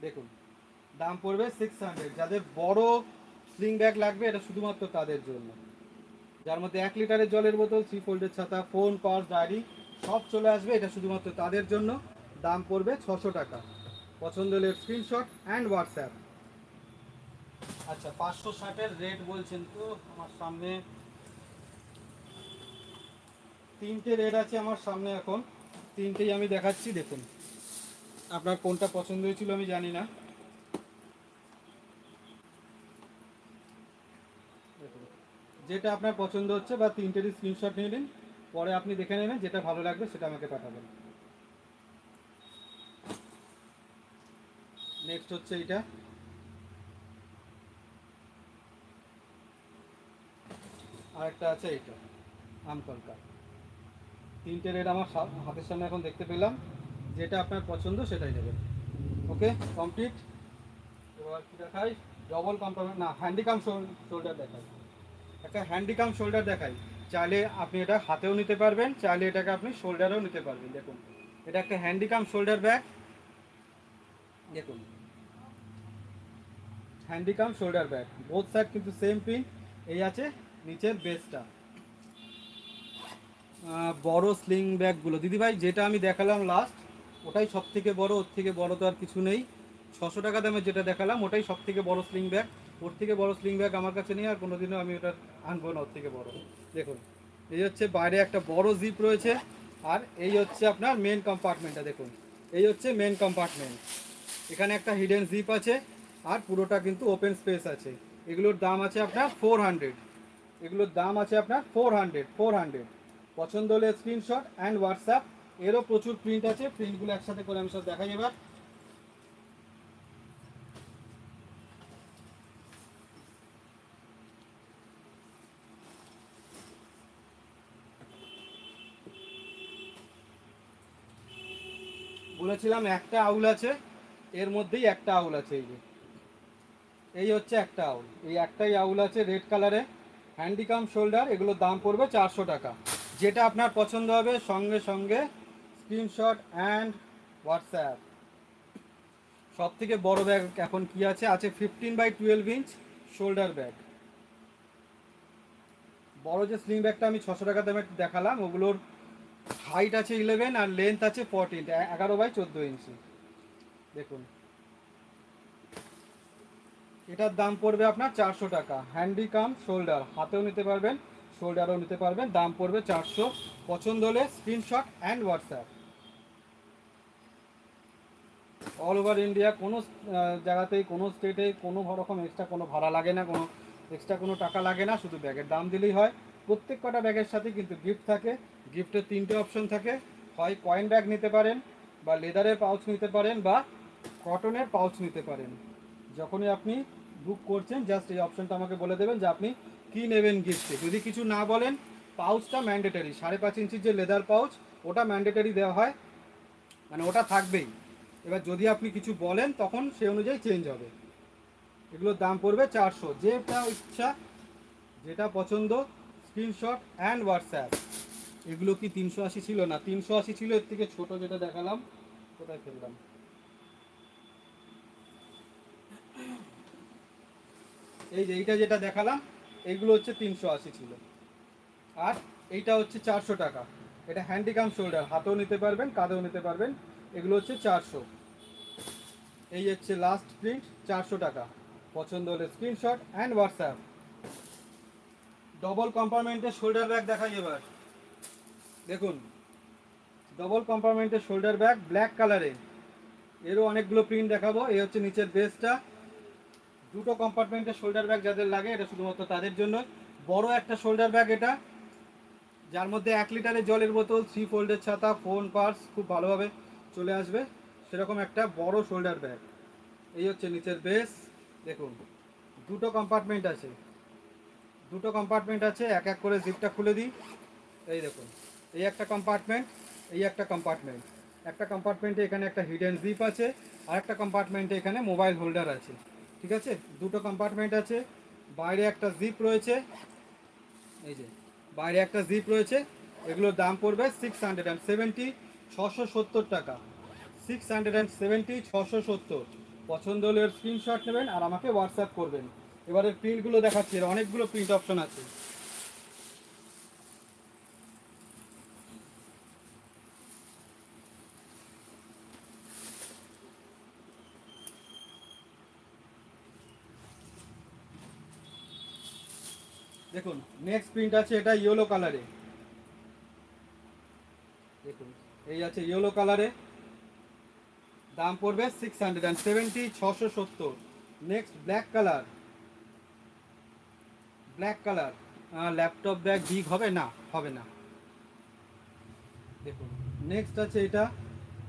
দেখুন দাম পড়বে 600। যাদের বড় স্লিং ব্যাগ লাগবে এটা শুধুমাত্র তাদের জন্য, যার মধ্যে 1 লিটারের জলের বোতল, 3 ফোল্ডের ছাতা, ফোন, পার্স, ডায়েরি সব চলে আসবে, এটা শুধুমাত্র তাদের জন্য। দাম পড়বে 600 টাকা। পছন্দ হলে স্ক্রিনশট অ্যান্ড হোয়াটসঅ্যাপ। আচ্ছা 560-এর রেট বলছেন তো, আমার সামনে তিনটে রেট আছে আমার সামনে এখন, তিনটেই আমি দেখাচ্ছি। দেখুন আপনার কোনটা পছন্দ হয়েছিল আমি জানি না। দেখুন যেটা আপনার পছন্দ হচ্ছে বা তিনটেরই স্ক্রিনশট নিয়ে নিন, পরে আপনি দেখে নেবেন যেটা ভালো লাগবে সেটা আমাকে পাঠাবেন। নেক্সট হচ্ছে এইটা, আরেকটা আছে এইটা আমকলকা। তিনটে রেট আমার হাতের সামনে এখন দেখতে পেলাম, যেটা আপনার পছন্দ সেটাই নেবেন। ওকে কমপ্লিট। এবার কি দেখাই, ডবল কম্পার্টমেন্ট না হ্যান্ডিকাম শোল্ডার দেখাই, একটা হ্যান্ডিকাম শোল্ডার দেখাই। চাইলে আপনি এটা হাতেও নিতে পারবেন, চাইলে এটাকে আপনি শোল্ডারেও নিতে পারবেন। দেখুন এটা একটা হ্যান্ডিকাম শোল্ডার ব্যাগ। দেখুন হ্যান্ডিকাম শোল্ডার ব্যাগ, বোথ সাইড কিন্তু সেম পিন। এই আছে নিচের বেসটা। বড় স্লিং ব্যাগগুলো দিদিভাই যেটা আমি দেখালাম লাস্ট, ওটাই সব থেকে বড়, ওর থেকে বড় তো আর কিছু নেই। 600 টাকা দামে যেটা দেখালাম ওটাই সব থেকে বড় স্লিং ব্যাগ, ওর থেকে বড় স্লিং ব্যাগ আমার কাছে নেই, আর কোনোদিনও আমি ওটা আনবো না ওর থেকে বড়। দেখুন এই হচ্ছে বাইরে একটা বড় জিপ রয়েছে, আর এই হচ্ছে আপনার মেন কম্পার্টমেন্টটা। দেখুন এই হচ্ছে মেন কম্পার্টমেন্ট, এখানে একটা হিডেন জিপ আছে, আর পুরোটা কিন্তু ওপেন স্পেস আছে। এগুলোর দাম আছে আপনার 400, এগুলোর দাম আছে আপনার 400। পছন্দ হলে স্ক্রিনশট অ্যান্ড হোয়াটসঅ্যাপ। এরও প্রচুর প্রিন্ট আছে, প্রিন্টগুলো একসাথে করে আমি সব দেখাই। এবার বলেছিলাম একটা আউল আছে, এর মধ্যেই একটা আউল আছে। এই যে এই হচ্ছে একটা আউল, এই একটাই আউল আছে রেড কালারে, হ্যান্ডিকাম শোল্ডার, এগুলোর দাম পড়বে 400 টাকা। যেটা আপনার পছন্দ হবে সঙ্গে সঙ্গে স্ক্রিনশট অ্যান্ড হোয়াটসঅ্যাপ। সব থেকে বড় ব্যাগ এখন কি আছে, আছে 15x12 ইঞ্চ শোল্ডার ব্যাগ। বড় যে স্লিং ব্যাগটা আমি 600 টাকা দামে দেখালাম, ওগুলোর হাইট আছে 11 আর লেন্থ আছে 14, 11x14 ইঞ্চি। দেখুন এটার দাম পড়বে আপনার 400 টাকা। হ্যান্ডিকাম শোল্ডার, হাতেও নিতে পারবেন শোল্ডারও নিতে পারবেন, দাম পড়বে 400। পছন্দ হলে screenshot and WhatsApp. All over India, কোনো জায়গাতেই কোনো স্টেটে কোনো রকম এক্সট্রা কোনো ভাড়া লাগে না, কোনো এক্সট্রা কোনো টাকা লাগে না, শুধু ব্যাগের দাম দিলেই হয়। প্রত্যেক কটা ব্যাগের সাথে কিন্তু গিফট থাকে। গিফটের 3টে অপশন থাকে, হয় কয়েন ব্যাগ নিতে পারেন, বা লেদারের পাউচ নিতে পারেন, বা কটনের পাউচ নিতে পারেন। যখনই আপনি বুক করছেন জাস্ট এই অপশনটা আমাকে বলে দেবেন যে আপনি কী নেবেন গিফটে। যদি কিছু না বলেন, পাউচটা ম্যান্ডেটারি, 5.5 ইঞ্চির যে লেদার পাউচ ওটা ম্যান্ডেটারি দেওয়া হয়, মানে ওটা থাকবেই। এবার যদি আপনি কিছু বলেন তখন সে অনুযায়ী চেঞ্জ হবে। এগুলোর দাম পড়বে 400। যেটা ইচ্ছা যেটা পছন্দ স্ক্রিনশট অ্যান্ড হোয়াটসঅ্যাপ। এগুলো কি 380 ছিল না, 380 ছিল। এর থেকে ছোট যেটা দেখালাম, কোথায় ফেললাম, এই যে এইটা যেটা দেখালাম, এইগুলো হচ্ছে 380 ছিল। আর এইটা হচ্ছে 400 টাকা। এটা হ্যান্ডিকাম শোল্ডার, হাতেও নিতে পারবেন কাঁধেও নিতে পারবেন, এগুলো হচ্ছে 400। এই হচ্ছে লাস্ট প্রিন্ট, 400 টাকা। পছন্দ হলে স্ক্রিনশট অ্যান্ড হোয়াটসঅ্যাপ। ডবল কম্পার্টমেন্টের শোল্ডার ব্যাগ দেখাই এবার। দেখুন ডবল কম্পার্টমেন্টের শোল্ডার ব্যাগ ব্ল্যাক কালারে, এরও অনেকগুলো প্রিন্ট দেখাবো। এই হচ্ছে নিচের বেসটা। দুটো কম্পার্টমেন্টের শোল্ডার ব্যাগ যাদের লাগে এটা শুধুমাত্র তাদের জন্য। বড় একটা শোল্ডার ব্যাগ এটা, যার মধ্যে 1 লিটারের জলের বোতল, 3 ফোল্ডের ছাতা, ফোন, পার্স খুব ভালোভাবে চলে আসবে, সেরকম একটা বড় শোল্ডার ব্যাগ। এই হচ্ছে নিচের বেস। দেখুন দুটো কম্পার্টমেন্ট আছে, দুটো কম্পার্টমেন্ট আছে। এক এক করে জিপটা খুলে দিই। এই দেখুন, এই একটা কম্পার্টমেন্ট, এই একটা কম্পার্টমেন্ট। একটা কম্পার্টমেন্টে এখানে একটা হিডেন জিপ আছে, আর একটা কম্পার্টমেন্টে এখানে মোবাইল হোল্ডার আছে। ঠিক আছে, দুটো কম্পার্টমেন্ট আছে। বাইরে একটা জিপ রয়েছে, এই যে বাইরে একটা জিপ রয়েছে। এগুলোর দাম পড়বে 670, 670 টাকা। 670, 670। পছন্দ হলে স্ক্রিনশট নেবেন আর আমাকে হোয়াটসঅ্যাপ করবেন। এবারে প্রিন্টগুলো দেখাচ্ছি, এর অনেকগুলো প্রিন্ট অপশন আছে। দেখুন নেক্সট প্রিন্ট আছে, এটা ইয়েলো কালারে। দেখুন এই আছে ইয়েলো কালারে, দাম পড়বে 670, 670। Next black colour, black colour. Laptop bag big হবে না, হবে না। দেখুন নেক্সট আছে এটা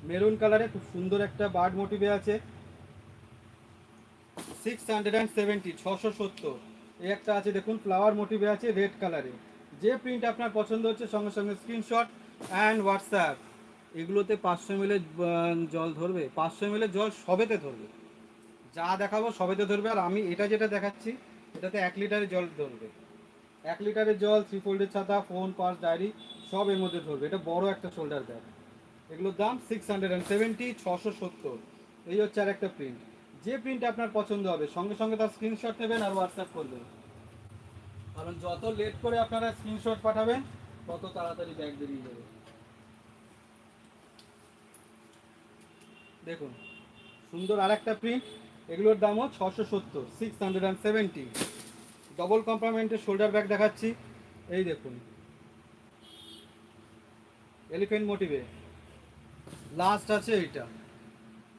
মেরুন কালারে, খুব সুন্দর একটা বার্ড মোটিভে আছে। 670, 670। এই একটা আছে দেখুন ফ্লাওয়ার মোটিভে আছে রেড কালারে। যে প্রিন্ট আপনার পছন্দ হচ্ছে সঙ্গে সঙ্গে স্ক্রিনশট অ্যান্ড হোয়াটসঅ্যাপ। এগুলোতে 500 ml জল ধরবে, 500 ml জল সবেতে ধরবে, যা দেখাবো সবেতে ধরবে। আর আমি এটা যেটা দেখাচ্ছি এটাতে 1 লিটারের জল ধরবে। 1 লিটারের জল, 3 ফোল্ডের ছাতা, ফোন, পার্স, ডায়েরি সব এর মধ্যে ধরবে। এটা বড় একটা শোল্ডার ব্যাগ। এগুলোর দাম 670, 670। এই হচ্ছে আর একটা প্রিন্ট। যে প্রিন্ট আপনার পছন্দ হবে সঙ্গে সঙ্গে তার স্ক্রিনশট নেবেন আর হোয়াটসঅ্যাপ করবেন, কারণ যত লেট করে আপনারা স্ক্রিনশট পাঠাবেন তত তাড়াতাড়ি ব্যাগ বেরিয়ে যাবে। দেখুন সুন্দর আর একটা প্রিন্ট, এগুলোর দামও 670, 670। ডবল কম্পার্টমেন্টের শোল্ডার ব্যাগ দেখাচ্ছি। এই দেখুন এলিফেন্ট মোটিভে, লাস্ট আছে এইটা।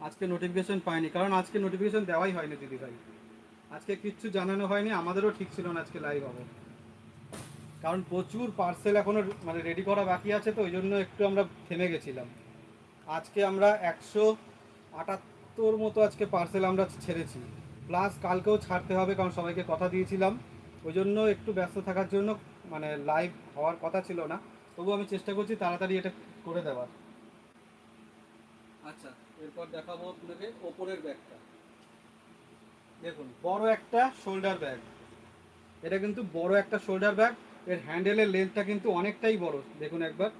আজকে নোটিফিকেশন পাইনি, কারণ আজকে নোটিফিকেশন দেওয়াই হয়নি দিদি ভাই। আজকে কিচ্ছু জানানো হয়নি, আমাদেরও ঠিক ছিল না আজকে লাইভ হবে, কারণ প্রচুর পার্সেল এখনও মানে রেডি করা বাকি আছে, তো ওই জন্য একটু আমরা থেমে গেছিলাম। আজকে আমরা 178 মতো আজকে পার্সেল আমরা ছেড়েছি, প্লাস কালকেও ছাড়তে হবে, কারণ সবাইকে কথা দিয়েছিলাম। ওই জন্য একটু ব্যস্ত থাকার জন্য মানে লাইভ হওয়ার কথা ছিল না, তবু আমি চেষ্টা করছি তাড়াতাড়ি এটা করে দেওয়ার। আচ্ছা, এরপর দেখাবো আপনাকে ওপরের ব্যাগটা। দেখুন বড় একটা শোল্ডার ব্যাগ, এটা কিন্তু বড় একটা শোল্ডার ব্যাগ। এর হ্যান্ডেলের লেন্থটা কিন্তু অনেকটাই বড়, দেখুন একবার।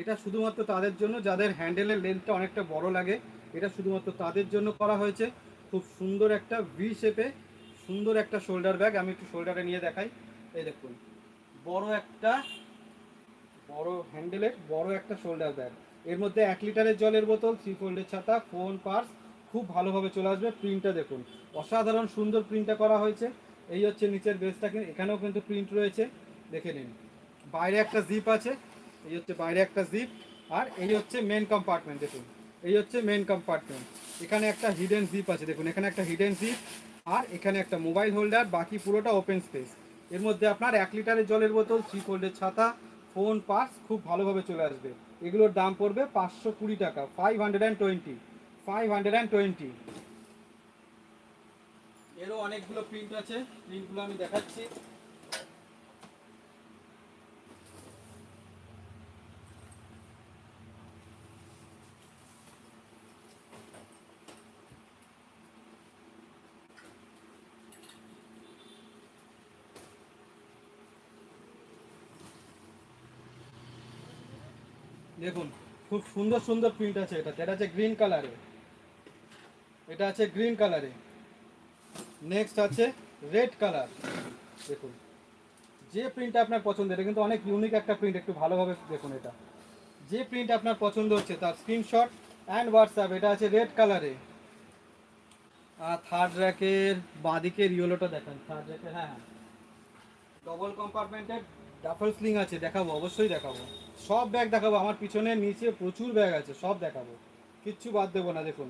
এটা শুধুমাত্র তাদের জন্য যাদের হ্যান্ডেলের লেন্থটা অনেকটা বড় লাগে, এটা শুধুমাত্র তাদের জন্য করা হয়েছে। খুব সুন্দর একটা ভি শেপে সুন্দর একটা শোল্ডার ব্যাগ। আমি একটু শোল্ডারে নিয়ে দেখাই। এই দেখুন বড় একটা বড় হ্যান্ডেলের বড় একটা শোল্ডার ব্যাগ। এর মধ্যে 1 লিটারের জলের বোতল, 3 ফোল্ডের ছাতা, ফোন, পার্স খুব ভালোভাবে চলে আসবে। প্রিন্টটা দেখুন অসাধারণ সুন্দর প্রিন্টটা করা হয়েছে। এই হচ্ছে নিচের বেসটা, এখানেও কিন্তু প্রিন্ট রয়েছে, দেখে নিন। বাইরে একটা জিপ আছে, এই হচ্ছে বাইরে একটা জিপ। আর এই হচ্ছে মেন কম্পার্টমেন্ট, দেখুন এই হচ্ছে মেন কম্পার্টমেন্ট। এখানে একটা হিডেন জিপ আছে, দেখুন এখানে একটা হিডেন জিপ। আর এখানে একটা মোবাইল হোল্ডার, বাকি পুরোটা ওপেন স্পেস। এর মধ্যে আপনার 1 লিটারের জলের বোতল, 3 ফোল্ডের ছাতা, ফোন, পার্স খুব ভালোভাবে চলে আসবে। এগুলোর দাম পড়বে 520 টাকা, 520, 520। এরও অনেকগুলো প্রিন্ট আছে, প্রিন্টগুলো আমি দেখাচ্ছি। দেখুন খুব সুন্দর সুন্দর প্রিন্ট আছে এটাতে। এটা আছে গ্রিন কালারে, এটা আছে গ্রিন কালারে। নেক্সট আছে রেড কালার। দেখুন যে প্রিন্টটা আপনার পছন্দ, এটা কিন্তু অনেক ইউনিক একটা প্রিন্ট, একটু ভালোভাবে দেখুন। এটা যে প্রিন্ট আপনার পছন্দ হচ্ছে তার স্ক্রিনশট অ্যান্ড হোয়াটসঅ্যাপ। এটা আছে রেড কালারে। আর থার্ড র্যাকের বাঁদিকের ইয়েলোটা দেখান, থার্ড র্যাকের, হ্যাঁ হ্যাঁ, ডবল কম্পার্টমেন্টের ডাফল স্লিং আছে, দেখাবো অবশ্যই দেখাবো। সব ব্যাগ দেখাবো, আমার পিছনে নিচে প্রচুর ব্যাগ আছে, সব দেখাবো, কিচ্ছু বাদ দেবো না। দেখুন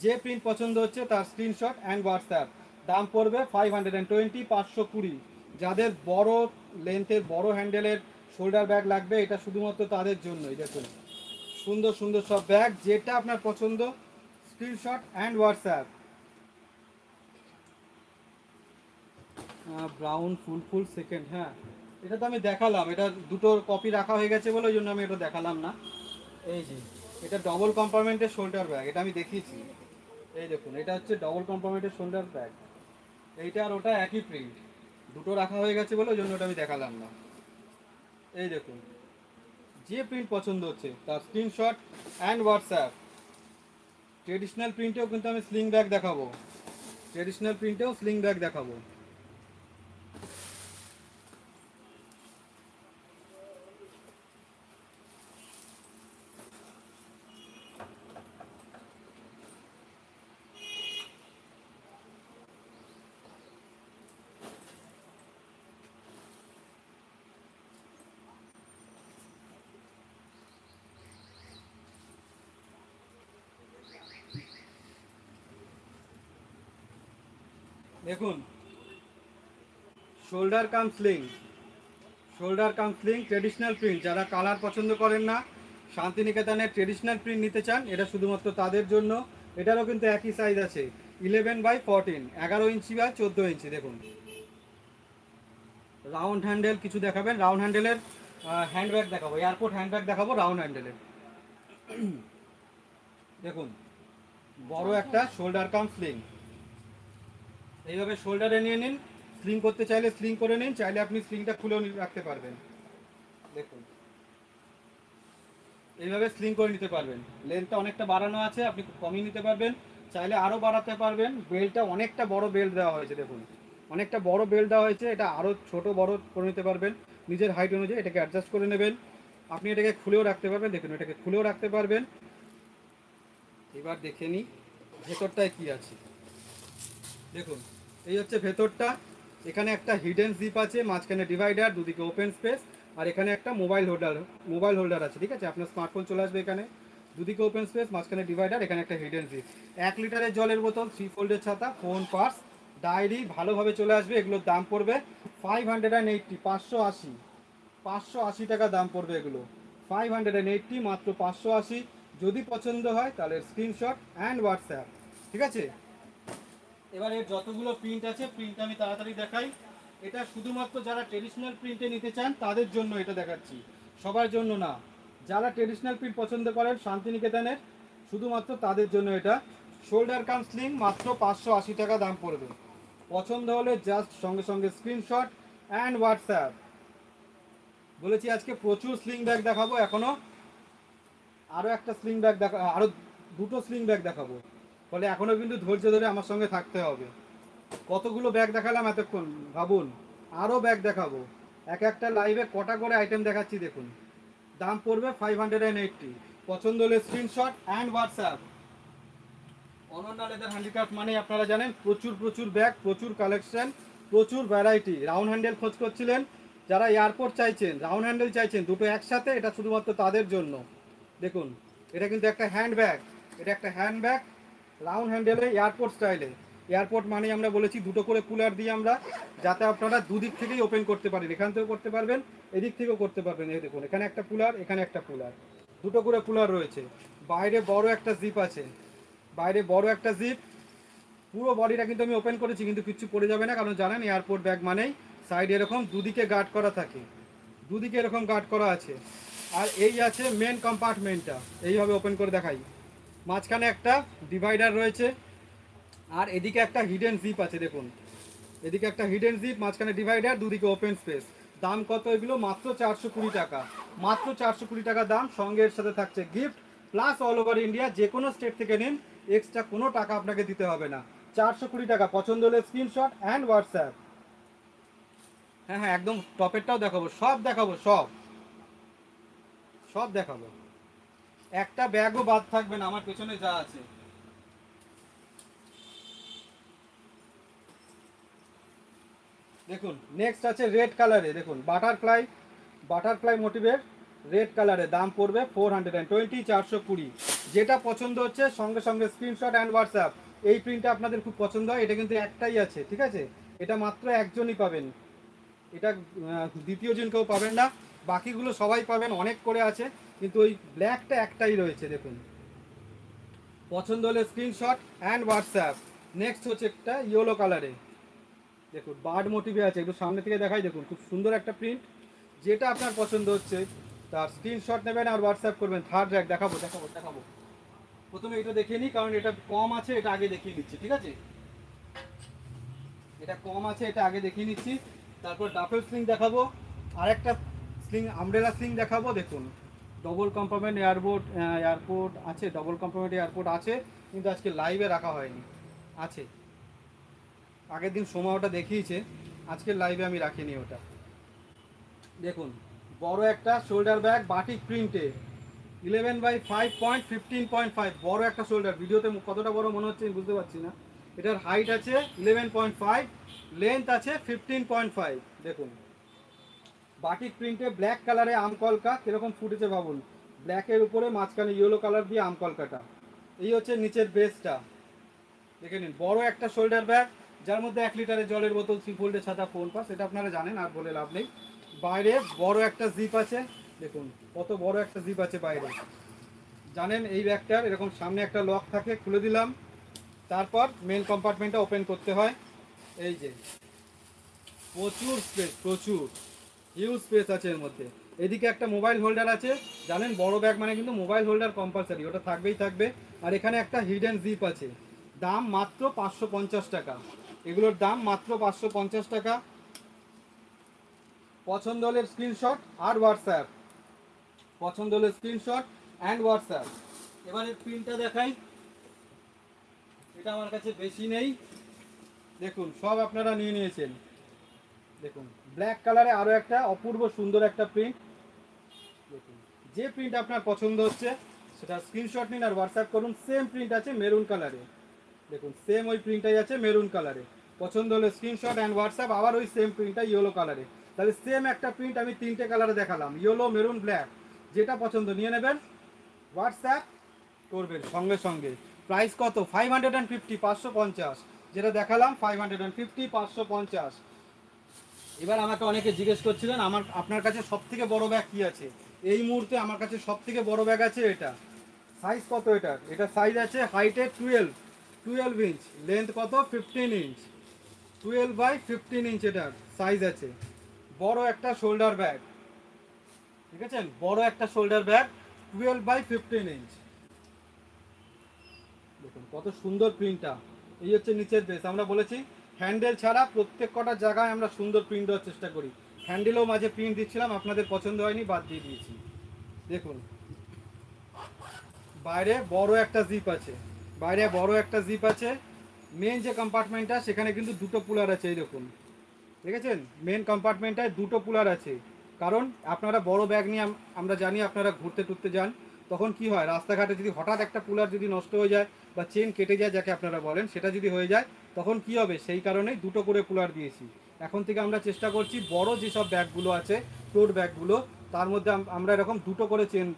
যে প্রিন্ট পছন্দ হচ্ছে তার স্ক্রিনশট অ্যান্ড হোয়াটসঅ্যাপ। দাম পড়বে 520, 520। যাদের বড় লেন্থের বড় হ্যান্ডেলের শোল্ডার ব্যাগ লাগবে, এটা শুধুমাত্র তাদের জন্যই। দেখুন সুন্দর সুন্দর সব ব্যাগ, যেটা আপনার পছন্দ screenshot and WhatsApp. Brown full full second, হ্যাঁ এটা তো আমি দেখালাম। এটা দুটো কপি রাখা হয়ে গেছে বলে ওই জন্য আমি এটা দেখালাম না। এই যে এটা ডবল কম্পার্টমেন্টের শোল্ডার ব্যাগ, এটা আমি দেখিয়েছি। এই দেখুন এটা হচ্ছে ডবল কম্পার্টমেন্টের শোল্ডার ব্যাগ। এইটা আর ওটা একই প্রিন্ট, দুটো রাখা হয়ে গেছে বলে ওই জন্য ওটা আমি দেখালাম না। এই দেখুন যে প্রিন্ট পছন্দ হচ্ছে তার স্ক্রিনশট অ্যান্ড হোয়াটসঅ্যাপ। ট্রেডিশনাল প্রিন্টেও কিন্তু আমি স্লিং ব্যাগ দেখাবো, ট্রেডিশনাল প্রিন্টেও স্লিং ব্যাগ দেখাবো। দেখুন শোল্ডার কাম স্লিং, শোল্ডার কাম স্লিং ট্রেডিশনাল প্রিন্ট। যারা কালার পছন্দ করেন না, শান্তিনিকেতনের ট্রেডিশনাল প্রিন্ট নিতে চান, এটা শুধুমাত্র তাদের জন্য। এটারও কিন্তু একই সাইজ আছে, 11/14, 11 ইঞ্চি বা 14 ইঞ্চি। দেখুন রাউন্ড হ্যান্ডেল কিছু দেখাবেন, রাউন্ড হ্যান্ডেলের হ্যান্ডব্যাগ দেখাবো, এয়ারপোর্ট হ্যান্ডব্যাগ দেখাবো রাউন্ড হ্যান্ডেলের। দেখুন বড় একটা শোল্ডার কাম স্লিং, এইভাবে শোল্ডারে নিয়ে নিন। স্লিং করতে চাইলে স্লিং করে নিন, চাইলে আপনি স্লিংটা খুলেও রাখতে পারবেন। দেখুন এইভাবে স্লিং করে নিতে পারবেন। লেন্থটা অনেকটা বাড়ানো আছে, আপনি কমিয়ে নিতে পারবেন, চাইলে আরও বাড়াতে পারবেন। বেল্টটা অনেকটা বড় বেল্ট দেওয়া হয়েছে, দেখুন অনেকটা বড় বেল্ট দেওয়া হয়েছে। এটা আরও ছোট বড় করে নিতে পারবেন নিজের হাইট অনুযায়ী, এটাকে অ্যাডজাস্ট করে নেবেন। আপনি এটাকে খুলেও রাখতে পারবেন, দেখুন এটাকে খুলেও রাখতে পারবেন। এবার দেখে নিই ভেতরটায় কি আছে। দেখুন এই হচ্ছে ভেতরটা। এখানে একটা হিডেন জিপ আছে, মাঝখানে ডিভাইডার, দুদিকে ওপেন স্পেস। আর এখানে একটা মোবাইল হোল্ডার আছে, ঠিক আছে, আপনার স্মার্টফোন চলে আসবে এখানে। দুদিকে ওপেন স্পেস, মাঝখানে ডিভাইডার, এখানে একটা হিডেন জিপ। 1 লিটারের জলের বোতল, 3 ফোল্ডের ছাতা, ফোন, পার্স, ডায়েরি ভালোভাবে চলে আসবে। এগুলোর দাম পড়বে 580, 580, 580 টাকা দাম পড়বে এগুলো। 580, মাত্র 580। যদি পছন্দ হয় তাহলে স্ক্রিনশট অ্যান্ড হোয়াটসঅ্যাপ, ঠিক আছে। এবার এর যতগুলো প্রিন্ট আছে প্রিন্ট আমি তাড়াতাড়ি দেখাই। এটা শুধুমাত্র যারা ট্রেডিশনাল প্রিন্টে নিতে চান তাদের জন্য এটা দেখাচ্ছি, সবার জন্য না। যারা ট্রেডিশনাল প্রিন্ট পছন্দ করেন শান্তিনিকেতনের, শুধুমাত্র তাদের জন্য এটা। শোল্ডার কাম স্লিং মাত্র 580 টাকা দাম পড়বে। পছন্দ হলে জাস্ট সঙ্গে সঙ্গে স্ক্রিনশট অ্যান্ড হোয়াটসঅ্যাপ। বলেছি আজকে প্রচুর স্লিং ব্যাগ দেখাবো, এখনো আরও একটা স্লিং ব্যাগ আরও দুটো স্লিং ব্যাগ দেখাবো, ফলে এখনও কিন্তু ধৈর্য ধরে আমার সঙ্গে থাকতে হবে। কতগুলো ব্যাগ দেখালাম এতক্ষণ ভাবুন, আরও ব্যাগ দেখাবো। এক একটা লাইভে কটা করে আইটেম দেখাচ্ছি দেখুন। দাম পড়বে 580। পছন্দ হলে screenshot and WhatsApp. Ananya leather handicraft মানে আপনারা জানেন প্রচুর প্রচুর ব্যাগ, প্রচুর কালেকশন, প্রচুর ভ্যারাইটি। রাউন্ড হ্যান্ডেল খোঁজ করছিলেন, যারা এয়ারপোর্ট চাইছেন, রাউন্ড হ্যান্ডেল চাইছেন, দুটো একসাথে, এটা শুধুমাত্র তাদের জন্য। দেখুন এটা কিন্তু একটা হ্যান্ড ব্যাগ, এটা একটা হ্যান্ড ব্যাগ রাউন্ড হ্যান্ডেলে এয়ারপোর্ট স্টাইলে। এয়ারপোর্ট মানে আমরা বলেছি দুটো করে কুলার দিয়ে আমরা, যাতে আপনারা দুদিক থেকেই ওপেন করতে পারেন, এখান থেকেও করতে পারবেন, এদিক থেকেও করতে পারবেন। এই দেখুন এখানে একটা কুলার, এখানে একটা কুলার, দুটো করে কুলার রয়েছে। বাইরে বড় একটা জিপ আছে, বাইরে বড় একটা জিপ। পুরো বডিটা কিন্তু আমি ওপেন করেছি, কিন্তু কিচ্ছু পড়ে যাবে না, কারণ জানেন এয়ারপোর্ট ব্যাগ মানেই সাইড এরকম দুদিকে গার্ড করা থাকে, দুদিকে এরকম গার্ড করা আছে। আর এই আছে মেন কম্পার্টমেন্টটা, এইভাবে ওপেন করে দেখাই। মাঝখানে একটা ডিভাইডার রয়েছে, আর এদিকে একটা হিডেন জিপ আছে দেখুন, এদিকে একটা হিডেন জিপ, মাঝখানে ডিভাইডার, দুদিকে ওপেন স্পেস। দাম কত এগুলো? মাত্র 420 টাকা, মাত্র 420 টাকা দাম। সঙ্গে এর সাথে থাকছে gift, plus all over India যে কোনো স্টেট থেকে নিন, এক্সট্রা কোনো টাকা আপনাকে দিতে হবে না। 420 টাকা। পছন্দ হলে স্ক্রিনশট অ্যান্ড হোয়াটসঅ্যাপ। হ্যাঁ হ্যাঁ একদম টপেরটাও দেখাবো, সব দেখাবো, সব সব দেখাবো, একটা ব্যাগও বাদ থাকবে না আমার পেছনে যা আছে। দেখুন নেক্সট আছে রেড কালারে, দেখুন বাটারফ্লাই, বাটারফ্লাই মোটিভের রেড কালারে, দাম পড়বে 420, 420। যেটা পছন্দ হচ্ছে সঙ্গে সঙ্গে স্ক্রিনশট অ্যান্ড হোয়াটসঅ্যাপ। এই প্রিন্টটা আপনাদের খুব পছন্দ হয়, এটা কিন্তু একটাই আছে, ঠিক আছে, এটা মাত্র একজনই পাবেন, এটা দ্বিতীয় জন কেউ পাবেন না, বাকিগুলো সবাই পাবেন, অনেক করে আছে, কিন্তু ওই ব্ল্যাকটা একটাই রয়েছে। দেখুন পছন্দ হলে স্ক্রিনশট অ্যান্ড হোয়াটসঅ্যাপ। নেক্সট হচ্ছে একটা ইয়েলো কালারে, দেখুন বার্ড মোটিভে আছে, একটু সামনে থেকে দেখাই, দেখুন খুব সুন্দর একটা প্রিন্ট। যেটা আপনার পছন্দ হচ্ছে তার স্ক্রিনশট নেবেন আর হোয়াটসঅ্যাপ করবেন। থার্ড র্যাক দেখাবো দেখাবো দেখাবো, প্রথমে এটা দেখিয়ে নিই, কারণ এটা কম আছে, এটা আগে দেখিয়ে নিচ্ছি, ঠিক আছে, এটা কম আছে, এটা আগে দেখিয়ে নিচ্ছি। তারপর ডাফেল স্লিং দেখাবো, আরেকটা স্লিং আমব্রেলা স্লিং দেখাবো। দেখুন ডবল কম্পার্টমেন্ট এয়ারপোর্ট আছে, ডবল কম্পার্টমেন্ট এয়ারপোর্ট আছে, কিন্তু আজকে লাইভে রাখা হয়নি, আছে, আগের দিন সময় ওটা দেখিয়েছে, আজকের লাইভে আমি রাখিনি ওটা। দেখুন বড় একটা শোল্ডার ব্যাগ বাটিক প্রিন্টে, 11/5.15.5, বড় একটা শোল্ডার। ভিডিওতে কতটা বড় মনে হচ্ছে আমি বুঝতে পারছি না। এটার হাইট আছে 11.5, লেন্থ আছে 15.5। দেখুন বাটিক প্রিন্টে ব্ল্যাক কালারে আমকলকা, কীরকম ফুটেছে ভাবুন, ব্ল্যাকের উপরে মাঝখানে ইয়েলো কালার দিয়ে আমকলকাটা। এই হচ্ছে নিচের বেসটা, দেখে নিন। বড় একটা শোল্ডার ব্যাগ, যার মধ্যে 1 লিটারের জলের বোতল, 3 ফোল্ডের ছাতা, ফোন পাস, এটা আপনারা জানেন, আর বলে লাভ নেই। বাইরে বড় একটা জিপ আছে, দেখুন কত বড় একটা জিপ আছে বাইরে। জানেন এই ব্যাগটার এরকম সামনে একটা লক থাকে, খুলে দিলাম, তারপর মেন কম্পার্টমেন্টটা ওপেন করতে হয়। এই যে প্রচুর স্পেস, প্রচুর হিউজ স্পেস আছে এর মধ্যে। এদিকে একটা মোবাইল হোল্ডার আছে, জানেন বড় ব্যাগ মানে কিন্তু মোবাইল হোল্ডার কম্পালসারি, ওটা থাকবেই থাকবে। আর এখানে একটা হিডেন জিপ আছে, দাম মাত্র 550 টাকা, এগুলোর দাম মাত্র 550 টাকা। পছন্দ হলে স্ক্রিনশট আর হোয়াটসঅ্যাপ, পছন্দ হলে স্ক্রিনশট অ্যান্ড হোয়াটসঅ্যাপ। এবারে প্রিন্টটা দেখাই, এটা আমার কাছে বেশি নেই, দেখুন সব আপনারা নিয়ে নিয়েছেন। দেখুন ব্ল্যাক কালারে আরও একটা অপূর্ব সুন্দর একটা প্রিন্ট। দেখুন যে প্রিন্ট আপনার পছন্দ হচ্ছে সেটা স্ক্রিনশট নিন আর হোয়াটসঅ্যাপ করুন। সেম প্রিন্ট আছে মেরুন কালারে, দেখুন সেম ওই প্রিন্টটাই আছে মেরুন কালারে। পছন্দ হলে স্ক্রিনশট অ্যান্ড হোয়াটসঅ্যাপ। আবার ওই সেম প্রিন্টটা ইয়েলো কালারে, তাহলে সেম একটা প্রিন্ট আমি 3টে কালারে দেখালাম, ইয়েলো, মেরুন, ব্ল্যাক। যেটা পছন্দ নিয়ে নেবেন, হোয়াটসঅ্যাপ করবেন সঙ্গে সঙ্গে। প্রাইস কত? 550, 550। যেটা দেখালাম 550, 550। এবার আমাকে অনেকে জিজ্ঞেস করছিলেন আপনার কাছে সব থেকে বড় ব্যাগ কি আছে। এই মুহূর্তে আমার কাছে সব থেকে বড় ব্যাগ আছে এটা। সাইজ কত এটার? এটা সাইজ আছে হাইটে 12 ইঞ্চ, লেন্থ কত 15 ইঞ্চ, 12/15 ইঞ্চ এটার সাইজ আছে। বড় একটা শোল্ডার ব্যাগ, ঠিক আছে, বড় একটা শোল্ডার ব্যাগ, 12/15 ইঞ্চ। দেখুন কত সুন্দর প্রিন্টটা। এই হচ্ছে নিচের বেস। আমরা বলেছি হ্যান্ডেল ছাড়া প্রত্যেক কটা জায়গায় আমরা সুন্দর প্রিন্ট দেওয়ার চেষ্টা করি। হ্যান্ডেলও মাঝে প্রিন্ট দিচ্ছিলাম, আপনাদের পছন্দ হয়নি, বাদ দিয়ে দিয়েছি। দেখুন বাইরে বড় একটা জিপ আছে, বাইরে বড় একটা জিপ আছে। মেন যে কম্পার্টমেন্টটা সেখানে কিন্তু দুটো পুলার আছে, এই দেখুন দেখেছেন, মেন কম্পার্টমেন্টটায় দুটো পুলার আছে। কারণ আপনারা বড় ব্যাগ নিয়ে আমরা জানি আপনারা ঘুরতে টুরতে যান, তখন কি হয় রাস্তাঘাটে যদি হঠাৎ একটা পুলার যদি নষ্ট হয়ে যায় বা চেন কেটে যায় যাকে আপনারা বলেন, সেটা যদি হয়ে যায় তখন কি হবে, সেই কারণেই দুটো করে পুলার দিয়েছি। এখন থেকে আমরা চেষ্টা করছি বড় যেসব ব্যাগগুলো আছে টোট ব্যাগগুলো, তার মধ্যে আমরা এরকম দুটো করে চেন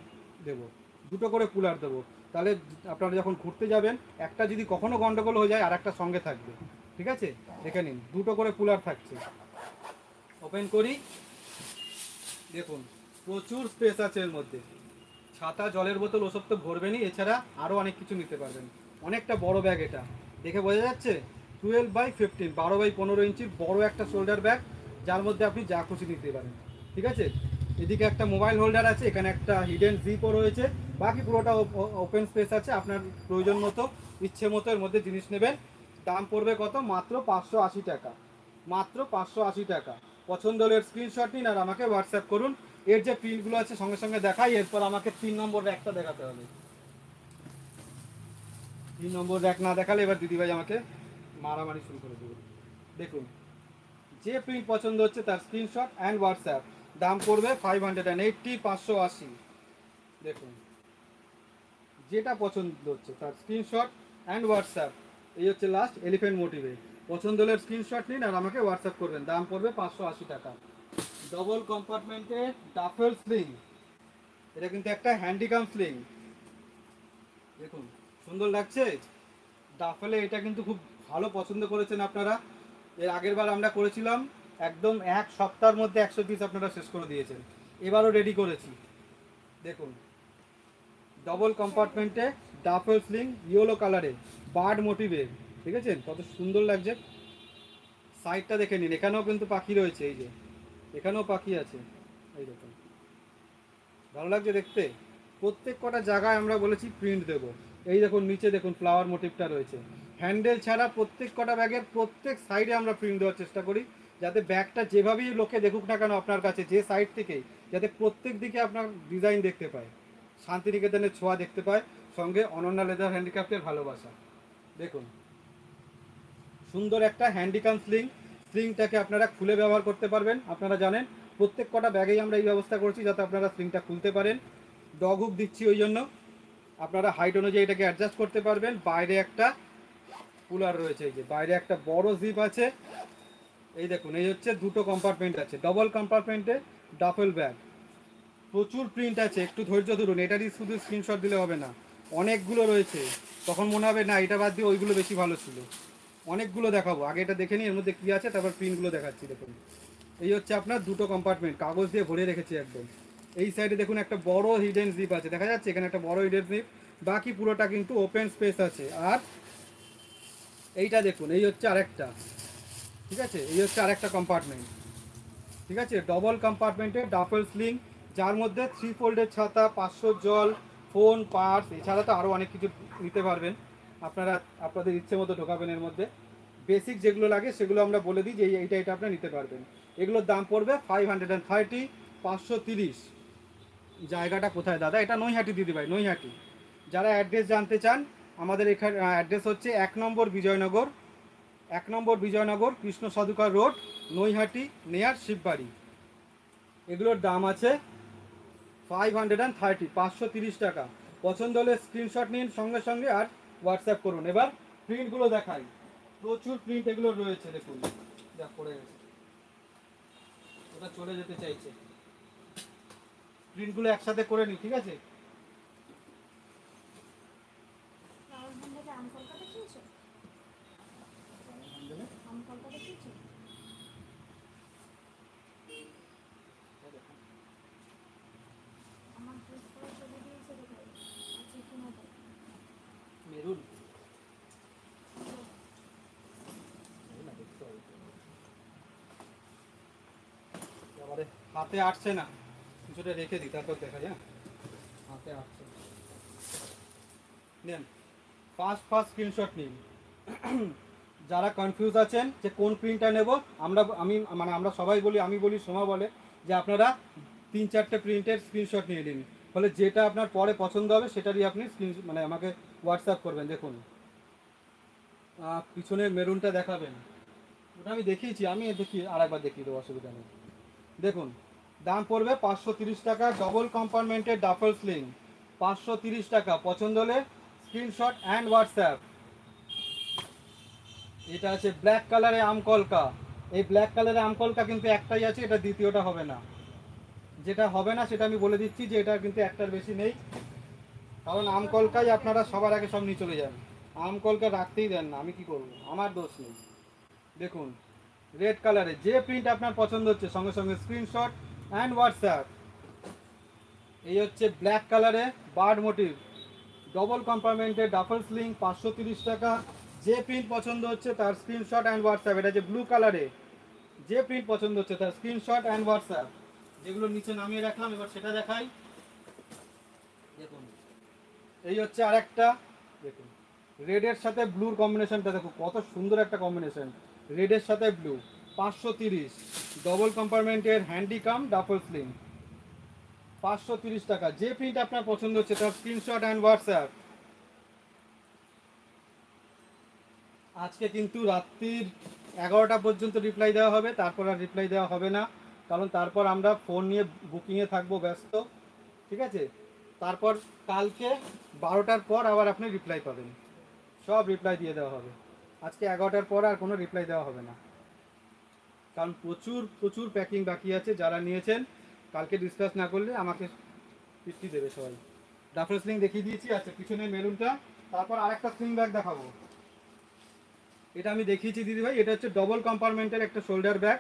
দেবো, দুটো করে পুলার দেবো। তাহলে আপনারা যখন ঘুরতে যাবেন একটা যদি কখনো গন্ডগোল হয়ে যায় আর একটা সঙ্গে থাকবে। ঠিক আছে, দেখে নিন দুটো করে কুলার থাকছে। ওপেন করি, দেখুন প্রচুর স্পেস আছে এর মধ্যে। ছাতা জলের বোতল ওসব তো ভরবেনই, এছাড়া আরও অনেক কিছু নিতে পারবেন। অনেকটা বড় ব্যাগ, এটা দেখে বোঝা যাচ্ছে 12x15, 12x15 ইঞ্চির বড় একটা শোল্ডার ব্যাগ, যার মধ্যে আপনি যা খুশি নিতে পারেন। ঠিক আছে, এদিকে একটা মোবাইল হোল্ডার আছে, এখানে একটা হিডেন জিপও রয়েছে, বাকি পুরোটা ওপেন স্পেস আছে। আপনার প্রয়োজন মতো ইচ্ছে মতো এর মধ্যে জিনিস নেবেন। দাম পড়বে কত, মাত্র 580 টাকা, মাত্র 580 টাকা। পছন্দ হলে স্ক্রিনশট নিন আর আমাকে হোয়াটসঅ্যাপ করুন। এর যে প্রিন্টগুলো আছে সঙ্গে সঙ্গে দেখাই, এরপর আমাকে 3 নম্বর র্যাকটা দেখাতে হবে। 3 নম্বর র্যাক না দেখালে এবার দিদিভাই আমাকে মারামারি শুরু করে দেবে। দেখুন যে প্রিন্ট পছন্দ হচ্ছে তার স্ক্রিনশট অ্যান্ড হোয়াটসঅ্যাপ। দাম পড়বে 580, 580। দেখুন যেটা পছন্দ হচ্ছে তার স্ক্রিনশট অ্যান্ড হোয়াটসঅ্যাপ। এই হচ্ছে লাস্ট এলিফ্যান্ট মোটিভে। পছন্দ হলে স্ক্রিনশট নিন আর আমাকে হোয়াটসঅ্যাপ করবেন। দাম পড়বে 580 টাকা। ডবল কম্পার্টমেন্টের ডাফেল স্লিং, এটা কিন্তু একটা হ্যান্ডিকাম স্লিং। দেখুন সুন্দর লাগছে ডাফেলে, এটা কিন্তু খুব ভালো পছন্দ করেছেন আপনারা। এর আগের বার আমরা করেছিলাম একদম এক সপ্তাহের মধ্যে 100 পিস আপনারা শেষ করে দিয়েছেন, এবারও রেডি করেছি। দেখুন ডবল কম্পার্টমেন্টে ডাফেল স্লিং, ইয়েলো কালারে বার্ড মোটিভে, ঠিক আছে কত সুন্দর লাগছে। সাইডটা দেখে নিন, এখানেও কিন্তু পাখি রয়েছে, এই যে এখানেও পাখি আছে, এই দেখুন ভালো লাগছে দেখতে। প্রত্যেক কটা জায়গায় আমরা বলেছি প্রিন্ট দেব। এই দেখুন নিচে দেখুন ফ্লাওয়ার মোটিভটা রয়েছে। হ্যান্ডেল ছাড়া প্রত্যেক কটা ব্যাগের প্রত্যেক সাইডে আমরা প্রিন্ট দেওয়ার চেষ্টা করি, যাতে ব্যাগটা যেভাবেই লোকে দেখুক না কেন আপনার কাছে, যে সাইড থেকেই যাতে প্রত্যেক দিকে আপনার ডিজাইন দেখতে পায়, শান্তিনিকেতনের ছোঁয়া দেখতে পায়, সঙ্গে অনন্যা লেদার হ্যান্ডিক্রাফটের ভালোবাসা। দেখুন সুন্দর একটা হ্যান্ডিকাম স্লিং। স্লিংটাকে আপনারা খুলে ব্যবহার করতে পারবেন। আপনারা জানেন প্রত্যেক কটা ব্যাগেই আমরা এই ব্যবস্থা করছি যাতে আপনারা স্লিংটা খুলতে পারেন। ডগ হুক দিচ্ছি ওই জন্য, আপনারা হাইট অনুযায়ী এটাকে অ্যাডজাস্ট করতে পারবেন। বাইরে একটা কুলার রয়েছে, এই যে বাইরে একটা বড় জিপ আছে। এই দেখুন এই হচ্ছে দুটো কম্পার্টমেন্ট আছে, ডবল কম্পার্টমেন্টে ডাফেল ব্যাগ। প্রচুর প্রিন্ট আছে, একটু ধৈর্য ধরুন, এটারই শুধু স্ক্রিনশট দিলে হবে না, অনেকগুলো রয়েছে। তখন মনে হবে না এটা বাদ দিয়ে ওইগুলো বেশি ভালো ছিল। অনেকগুলো দেখাবো, আগে এটা দেখে নিই এর মধ্যে কী আছে, তারপর প্রিন্টগুলো দেখাচ্ছি। দেখুন এই হচ্ছে আপনার দুটো কম্পার্টমেন্ট, কাগজ দিয়ে ভরে রেখেছি একদম। এই সাইডে দেখুন একটা বড় হিডেন জিপ আছে, দেখা যাচ্ছে এখানে একটা বড় হিডেন জিপ, বাকি পুরোটা কিন্তু ওপেন স্পেস আছে। আর এইটা দেখুন এই হচ্ছে আরেকটা, ঠিক আছে এই হচ্ছে আরেকটা কম্পার্টমেন্ট, ঠিক আছে ডবল কম্পার্টমেন্টে ডাফেল স্লিং, যার মধ্যে 3 ফোল্ডের ছাতা, 500 জল, ফোন, পার্স, এছাড়া তো আরও অনেক কিছু নিতে পারবেন। আপনারা আপনাদের ইচ্ছে মতো ঢোকাবেন এর মধ্যে। বেসিক যেগুলো লাগে সেগুলো আমরা বলে দিই যে এইটা এটা আপনারা নিতে পারবেন। এগুলোর দাম পড়বে 530, 530। জায়গাটা কোথায় দাদা? এটা নৈহাটি দিদিভাই, নৈহাটি। যারা অ্যাড্রেস জানতে চান, আমাদের এখানে অ্যাড্রেস হচ্ছে 1 নম্বর বিজয়নগর, 1 নম্বর বিজয়নগর, কৃষ্ণ সদুকার রোড, নৈহাটি, নেয়ার শিববাড়ি। এগুলোর দাম আছে 530, 530 টাকা। পছন্দ হলে স্ক্রিনশট নিন সঙ্গে সঙ্গে আর হোয়াটসঅ্যাপ করুন। এবার প্রিন্টগুলো দেখাই, প্রচুর প্রিন্ট এগুলো রয়েছে। দেখুন যা পড়ে গেছে, ওটা চলে যেতে চাইছে। প্রিন্টগুলো একসাথে করে নিই, ঠিক আছে। মেরুন হাতে আসছে না, কিছুটা রেখে দিই তারপর দেখা যায়। হাতে আসছে, নেন ফার্স্ট স্ক্রিনশট নিন। যারা কনফিউজ আছেন যে কোন প্রিন্টটা নেব, আমরা সবাই বলি, আমি বলি, সোমা বলে যে আপনারা 3-4টে প্রিন্টের স্ক্রিনশট নিয়ে নিন, ফলে যেটা আপনার পরে পছন্দ হবে সেটারই আপনি আমাকে হোয়াটসঅ্যাপ করবেন। দেখুন পিছনের মেরুনটা দেখাবেন, ওটা আমি দেখিয়েছি, আমি দেখি আরেকবার দেখিয়ে দেবো, অসুবিধা নেই। দেখুন দাম পড়বে 530 টাকা, ডবল কম্পার্টমেন্টের ডাফল স্লিং, 530 টাকা। পছন্দ হলে স্ক্রিনশট অ্যান্ড হোয়াটসঅ্যাপ। এটা আছে ব্ল্যাক কালারে আমকলকা। এই ব্ল্যাক কালারে আমকলকা কিন্তু একটাই আছে, এটা দ্বিতীয়টা হবে না। যেটা হবে না সেটা আমি বলে দিচ্ছি যে এটা কিন্তু একটার বেশি নেই, কারণ আমকলকাই আপনারা সবার আগে সব নিয়ে চলে যান, আমকলকা রাখতেই দেন না, আমি কি করব, আমার দোষ নেই। দেখুন রেড কালারে যে প্রিন্ট আপনার পছন্দ হচ্ছে সঙ্গে সঙ্গে স্ক্রিনশট অ্যান্ড হোয়াটসঅ্যাপ। এই হচ্ছে ব্ল্যাক কালারে বার্ড মোটিভ, ডবল কম্পার্টমেন্টের ডাফল স্লিং, 530 টাকা। যে প্রিন্ট পছন্দ হচ্ছে তার স্ক্রিনশট অ্যান্ড হোয়াটসঅ্যাপ। এটা যে ব্লু কালারে যে প্রিন্ট পছন্দ হচ্ছে তার স্ক্রিনশট অ্যান্ড হোয়াটসঅ্যাপ। যেগুলো নিচে নামিয়ে রাখলাম এবার সেটা দেখাই। দেখুন এই হচ্ছে আরেকটা, দেখুন রেডের সাথে ব্লুর কম্বিনেশনটা দেখুন কত সুন্দর একটা কম্বিনেশন, রেডের সাথে ব্লু, 530, ডবল কম্পার্টমেন্টের হ্যান্ডিকাম ডাফল স্লিং, 530 টাকা। যে প্রিন্ট আপনার পছন্দ হচ্ছে তার স্ক্রিনশট অ্যান্ড হোয়াটসঅ্যাপ। আজকে কিন্তু রাত্রির 11টা পর্যন্ত রিপ্লাই দেওয়া হবে, তারপর আর রিপ্লাই দেওয়া হবে না, কারণ তারপর আমরা ফোন নিয়ে বুকিংয়ে থাকবো ব্যস্ত, ঠিক আছে। তারপর কালকে 12টার পর আবার আপনি রিপ্লাই পাবেন, সব রিপ্লাই দিয়ে দেওয়া হবে। আজকে 11টার পর আর কোনো রিপ্লাই দেওয়া হবে না, কারণ প্রচুর প্রচুর প্যাকিং বাকি আছে। যারা নিয়েছেন কালকে ডিসকাস না করলে আমাকে ফিফটি দেবে সবাই। ডাফল স্লিং দেখিয়ে দিয়েছি, আচ্ছা পিছনে মেরুনটা। তারপর আরেকটা স্লিং ব্যাগ দেখাবো, এটা আমি দেখিয়েছি দিদিভাই। এটা হচ্ছে ডবল কম্পার্টমেন্টের একটা শোল্ডার ব্যাগ,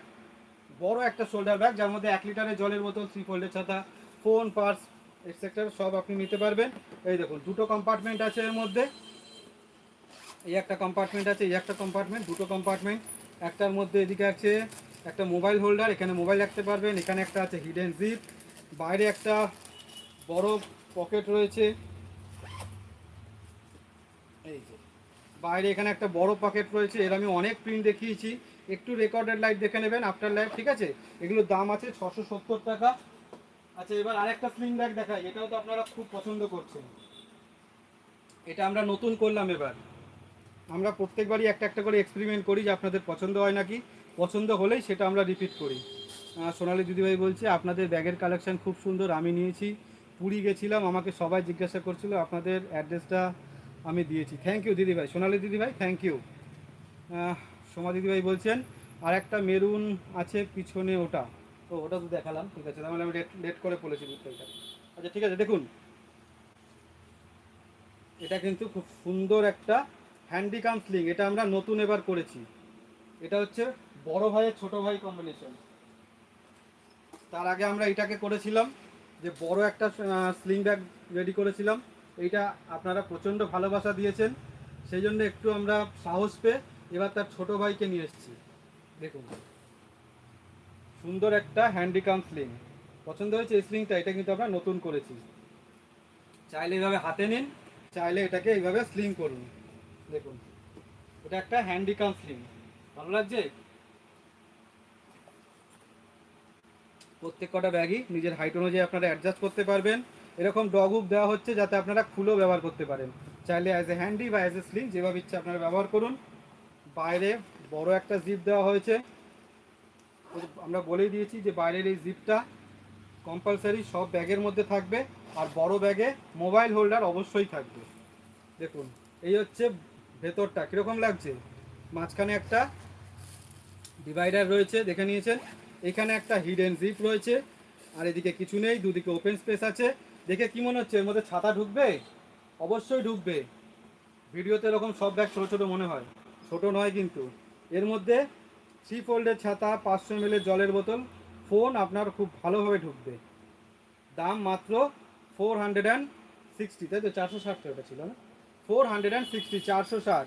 বড় একটা শোল্ডার ব্যাগ, যার মধ্যে 1 লিটারের জলের বোতল, 3 ফোল্ডের ছাতা, ফোন, পার্স এটসেট্রা সব আপনি নিতে পারবেন। এই দেখুন দুটো কম্পার্টমেন্ট আছে এর মধ্যে, এই একটা কম্পার্টমেন্ট আছে, এই একটা কম্পার্টমেন্ট, দুটো কম্পার্টমেন্ট। একটার মধ্যে এদিকে আছে একটা মোবাইল হোল্ডার, এখানে মোবাইল রাখতে পারবেন। এখানে একটা আছে হিডেন জিপ, বাইরে একটা বড় পকেট রয়েছে, এই যে বাইরে এখানে একটা বড় পকেট রয়েছে। এর আমি অনেক প্রিন্ট দেখিয়েছি, একটু রেকর্ডেড লাইভ দেখে নেবেন, আফটার লাইভ, ঠিক আছে। এগুলোর দাম আছে 670 টাকা। আচ্ছা এবার আরেকটা স্লিং ব্যাগ দেখাই, এটাও তো আপনারা খুব পছন্দ করছেন। এটা আমরা নতুন করলাম এবার, আমরা প্রত্যেকবারই একটা একটা করে এক্সপেরিমেন্ট করি যে আপনাদের পছন্দ হয় নাকি, পছন্দ হলেই সেটা আমরা রিপিট করি। সোনালি দিদিভাই বলছে আপনাদের ব্যাগের কালেকশন খুব সুন্দর, আমি নিয়েছি, পুরী গেছিলাম, আমাকে সবাই জিজ্ঞাসা করছিল, আপনাদের অ্যাড্রেসটা আমি দিয়েছি। থ্যাংক ইউ দিদিভাই, সোনালি দিদিভাই থ্যাংক ইউ। সোমা দিদিভাই বলছেন আর একটা মেরুন আছে পিছনে, ওটা ওটা তো দেখালাম, ঠিক আছে, তাহলে আমি লেট করে বলেছি রিপ্লাইটা। আচ্ছা ঠিক আছে, দেখুন এটা কিন্তু খুব সুন্দর একটা হ্যান্ডিকাম স্লিং, এটা আমরা নতুন এবার করেছি। এটা হচ্ছে বড় ভাইয়ের ছোট ভাই কম্বিনেশন। তার আগে আমরা এটাকে করেছিলাম যে বড় একটা স্লিং ব্যাগ রেডি করেছিলাম, এইটা আপনারা প্রচণ্ড ভালোবাসা দিয়েছেন, সেই জন্য একটু আমরা সাহস পেয়ে এবার তার ছোট ভাইকে নিয়ে এসেছি। দেখুন সুন্দর একটা হ্যান্ডিকাম স্লিং, পছন্দ হয়েছে এই স্লিংটা, এটা কিন্তু আমরা নতুন করেছি। চাইলে এইভাবে হাতে নিন, চাইলে এটাকে এইভাবে স্লিং করুন। দেখুন এটা একটা হ্যান্ডিকাম স্লিং, ভালো লাগছে। প্রত্যেক কটা ব্যাগই নিজের হাইট অনুযায়ী আপনারা অ্যাডজাস্ট করতে পারবেন। এরকম ডগ হুক দেওয়া হচ্ছে যাতে আপনারা খুলেও ব্যবহার করতে পারেন, চাইলে অ্যাজ এ হ্যান্ডি বা অ্যাজ এ স্লিং যেভাবে ইচ্ছা আপনারা ব্যবহার করুন। বাইরে বড় একটা জিপ দেওয়া হয়েছে, আমরা বলেই দিয়েছি যে বাইরের এই জিপটা কম্পালসারি সব ব্যাগের মধ্যে থাকবে, আর বড় ব্যাগে মোবাইল হোল্ডার অবশ্যই থাকবে। দেখুন এই হচ্ছে ভেতরটা, কীরকম লাগছে। মাঝখানে একটা ডিভাইডার রয়েছে, দেখে নিয়েছেন, এখানে একটা হিডেন জিপ রয়েছে, আর এদিকে কিছু নেই, দুদিকে ওপেন স্পেস আছে। দেখে কি মনে হচ্ছে এর মধ্যে ছাতা ঢুকবে? অবশ্যই ঢুকবে। ভিডিওতে এরকম সব ব্যাগ ছোটো ছোটো মনে হয়, ছোটো নয় কিন্তু। এর মধ্যে 3 ফোল্ডের ছাতা, 500 ml জলের বোতল, ফোন আপনার খুব ভালোভাবে ঢুকবে। দাম মাত্র 460, তাই তো 460 টাকা ছিল না, 460, 460,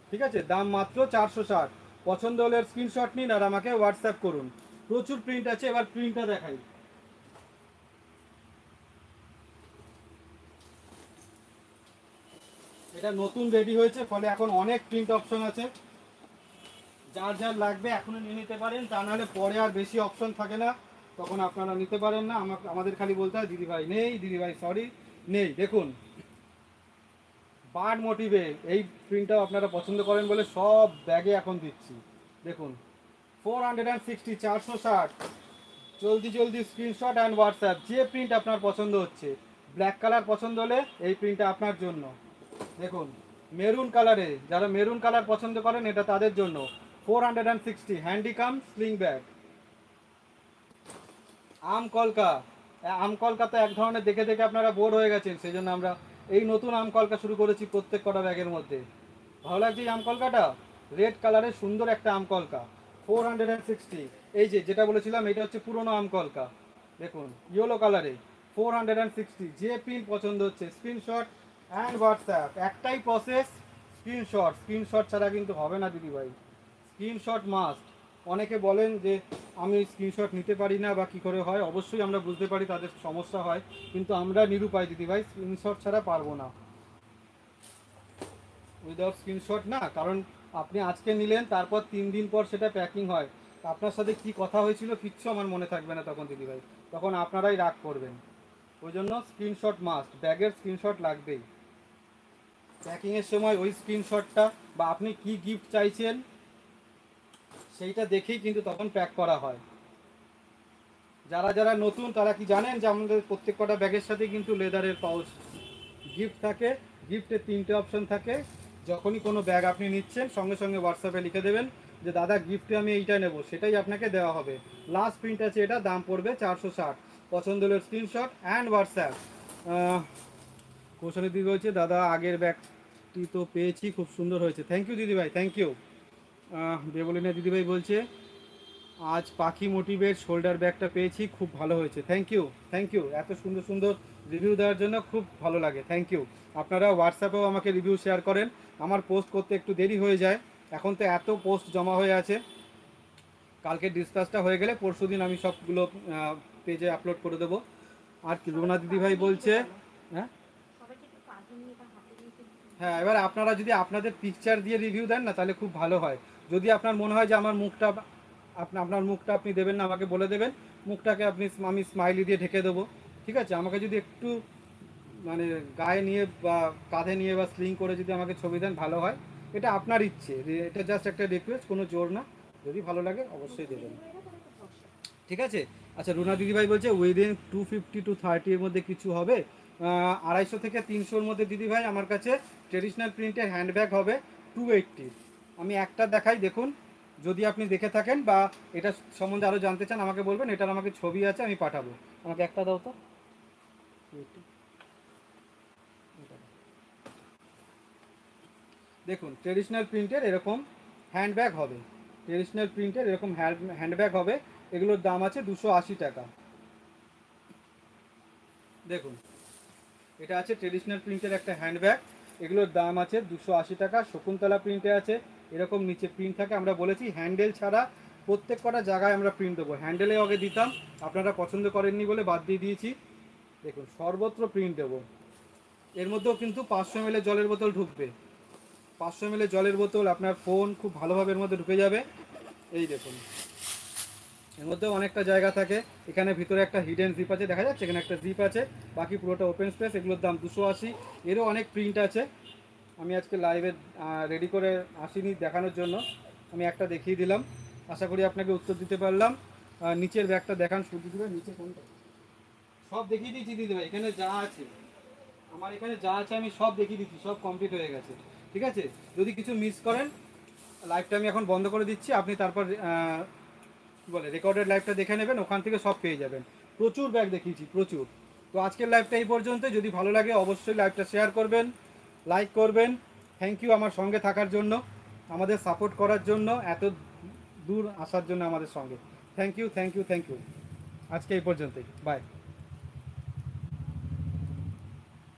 ঠিক আছে, দাম মাত্র 460। পছন্দ হলে স্ক্রিনশট নিন আর আমাকে হোয়াটসঅ্যাপ করুন। প্রচুর প্রিন্ট আছে, এবার প্রিন্টটা দেখাই। এটা এটা নতুন রেডি হয়েছে, ফলে এখন অনেক প্রিন্ট অপশন আছে, যার যার লাগবে এখনও নিয়ে নিতে পারেন, তা নাহলে পরে আর বেশি অপশন থাকে না, তখন আপনারা নিতে পারেন না। আমাদের খালি বলতে হয় দিদিভাই নেই, দিদিভাই সরি নেই। দেখুন বার্ড মোটিভে এই প্রিন্টটাও আপনারা পছন্দ করেন বলে সব ব্যাগে এখন দিচ্ছি। দেখুন 460, 460, জলদি জলদি স্ক্রিনশট অ্যান্ড হোয়াটসঅ্যাপ। যে প্রিন্ট আপনার পছন্দ হচ্ছে, ব্ল্যাক কালার পছন্দ হলে এই প্রিন্টটা আপনার জন্য। দেখুন মেরুন কালারে, যারা মেরুন কালার পছন্দ করেন এটা তাদের জন্য 460, হ্যান্ডিকাম স্লিং ব্যাগ। আম কলকা, আম কলকা তো এক ধরনের দেখে দেখে আপনারা বোর হয়ে গেছেন, সেই জন্য আমরা এই নতুন আম কলকা শুরু করেছি প্রত্যেক কটা ব্যাগের মধ্যে। ভালো লাগছে এই আম কলকাটা, রেড কালারের সুন্দর একটা আম কলকা 460। এই যেটা বলেছিলাম এটা হচ্ছে পুরনো আম কলকা, দেখুন ইয়েলো কালারে 460। যে প্রিন্ট পছন্দ হচ্ছে স্ক্রিনশট অ্যান্ড হোয়াটসঅ্যাপ, একটাই প্রসেস, স্ক্রিনশট। স্ক্রিনশট ছাড়া কিন্তু হবে না দিদিভাই, স্ক্রিনশট মাস্ট। অনেকে বলেন যে আমি স্ক্রিনশট নিতে পারি না বা কী করে হয়, অবশ্যই আমরা বুঝতে পারি তাদের সমস্যা হয়, কিন্তু আমরা নিরুপায় দিদিভাই, স্ক্রিনশট ছাড়া পারবো না, উইদাউট স্ক্রিনশট না। কারণ আপনি আজকে নিলেন, তারপর 3 দিন পর সেটা প্যাকিং হয়, আপনার সাথে কি কথা হয়েছিল কিচ্ছু আমার মনে থাকবে না তখন দিদিভাই, তখন আপনারাই রাগ করবেন। ওই জন্য স্ক্রিনশট মাস্ট, ব্যাগের স্ক্রিনশট লাগবেই প্যাকিংয়ের সময়। ওই স্ক্রিনশটটা বা আপনি কি গিফট চাইছেন সেইটা দেখেই কিন্তু তখন প্যাক করা হয়। যারা যারা নতুন তারা কি জানেন যে আমাদের প্রত্যেক কটা ব্যাগের সাথে কিন্তু লেদারের পাউচ গিফট থাকে। গিফটে 3টে অপশন থাকে, যখনই কোনো ব্যাগ আপনি নিচ্ছেন সঙ্গে সঙ্গে হোয়াটসঅ্যাপে লিখে দেবেন যে দাদা গিফটে আমি এইটা নেব, সেটাই আপনাকে দেওয়া হবে। লাস্ট প্রিন্ট আছে এটা, দাম পড়বে 460। পছন্দ হলে স্ক্রিনশট অ্যান্ড হোয়াটসঅ্যাপ। কৌশলী দিদি বলছে দাদা আগের ব্যাগটি তো পেয়েছি, খুব সুন্দর হয়েছে। থ্যাংক ইউ দিদিভাই, থ্যাংক ইউ। দেবলিনা দিদিভাই বলছে আজ পাখি মোটিভের শোল্ডার ব্যাগটা পেয়েছি, খুব ভালো হয়েছে। থ্যাংক ইউ, থ্যাংক ইউ, এত সুন্দর সুন্দর রিভিউ দেওয়ার জন্য খুব ভালো লাগে, থ্যাংক ইউ। আপনারা হোয়াটসঅ্যাপেও আমাকে রিভিউ শেয়ার করেন, আমার পোস্ট করতে একটু দেরি হয়ে যায়, এখন তো এত পোস্ট জমা হয়ে আছে। কালকে ডিসকাসটা হয়ে গেলে পরশু দিন আমি সবগুলো পেজে আপলোড করে দেবো। আর কি রুনা দিদিভাই বলছে, হ্যাঁ হ্যাঁ, এবার আপনারা যদি আপনাদের পিকচার দিয়ে রিভিউ দেন না তাহলে খুব ভালো হয়। যদি আপনার মনে হয় যে আমার মুখটা আপনার মুখটা আপনি দেবেন না, আমাকে বলে দেবেন, মুখটাকে আমি স্মাইলি দিয়ে ঢেকে দেবো, ঠিক আছে। আমাকে যদি একটু মানে গায়ে নিয়ে বা কাঁধে নিয়ে বা স্লিং করে যদি আমাকে ছবি দেন ভালো হয়, এটা আপনার ইচ্ছে, এটা জাস্ট একটা রিকোয়েস্ট, কোনো জোর না। যদি ভালো লাগে অবশ্যই দেবেন, ঠিক আছে। আচ্ছা রুনা দিদিভাই বলছে উইদিন 250 to 30 এর মধ্যে কিছু হবে। 250 থেকে 300-র মধ্যে দিদিভাই আমার কাছে ট্রেডিশনাল প্রিন্টের হ্যান্ডব্যাগ হবে 280। আমি একটা দেখাই, দেখুন যদি আপনি দেখে থাকেন বা এটা সম্বন্ধে আরও জানতে চান আমাকে বলবেন, এটার আমাকে ছবি আছে আমি পাঠাবো। আমাকে একটা দাও তো। দেখুন ট্রেডিশনাল প্রিন্টের এরকম হ্যান্ডব্যাগ হবে, ট্রেডিশনাল প্রিন্টের এরকম হ্যান্ডব্যাগ হবে, এগুলোর দাম আছে 280 টাকা। দেখুন এটা আছে ট্রেডিশনাল প্রিন্টের একটা হ্যান্ডব্যাগ, এগুলোর দাম আছে 280 টাকা। শকুন্তলা প্রিন্টে আছে, এরকম নিচে প্রিন্ট থাকে। আমরা বলেছি হ্যান্ডেল ছাড়া প্রত্যেক কটা জায়গায় আমরা প্রিন্ট দেবো, হ্যান্ডেলে আগে দিতাম, আপনারা পছন্দ করেননি বলে বাদ দিয়ে দিয়েছি। দেখুন সর্বত্র প্রিন্ট দেবো। এর মধ্যেও কিন্তু 500 ml জলের বোতল ঢুকবে, 500 ml জলের বোতল, আপনার ফোন খুব ভালোভাবে এর মধ্যে ঢুকে যাবে। এই দেখুন এর মধ্যেও অনেকটা জায়গা থাকে, এখানে ভিতরে একটা হিডেন জিপ আছে, দেখা যাচ্ছে এখানে একটা জিপ আছে, বাকি পুরোটা ওপেন স্পেস। এগুলোর দাম 280। এরও অনেক প্রিন্ট আছে, আমি আজকে লাইভে রেডি করে আসিনি দেখানোর জন্য, আমি একটা দেখিয়ে দিলাম, আশা করি আপনাকে উত্তর দিতে পারলাম। নিচের ব্যাগটা দেখান শুধু দিবে, নিচে কোনটা সব দেখিয়ে দিয়েছি দিদিভাই, এখানে যা আছে আমার এখানে যা আছে আমি সব দেখিয়ে দিচ্ছি, সব কমপ্লিট হয়ে গেছে, ঠিক আছে। যদি কিছু মিস করেন লাইভটা আমি এখন বন্ধ করে দিচ্ছি, আপনি তারপর বলে রেকর্ডেড লাইভটা দেখে নেবেন, ওখান থেকে সব পেয়ে যাবেন। প্রচুর ব্যাগ দেখিয়েছি, প্রচুর। তো আজকের লাইভটা এই পর্যন্ত, যদি ভালো লাগে অবশ্যই লাইভটা শেয়ার করবেন, লাইক করবেন। থ্যাংক ইউ আমার সঙ্গে থাকার জন্য, আমাদের সাপোর্ট করার জন্য, এত দূর আসার জন্য আমাদের সঙ্গে। Thank you, thank you, thank you. আজকে এই পর্যন্তই, বাই।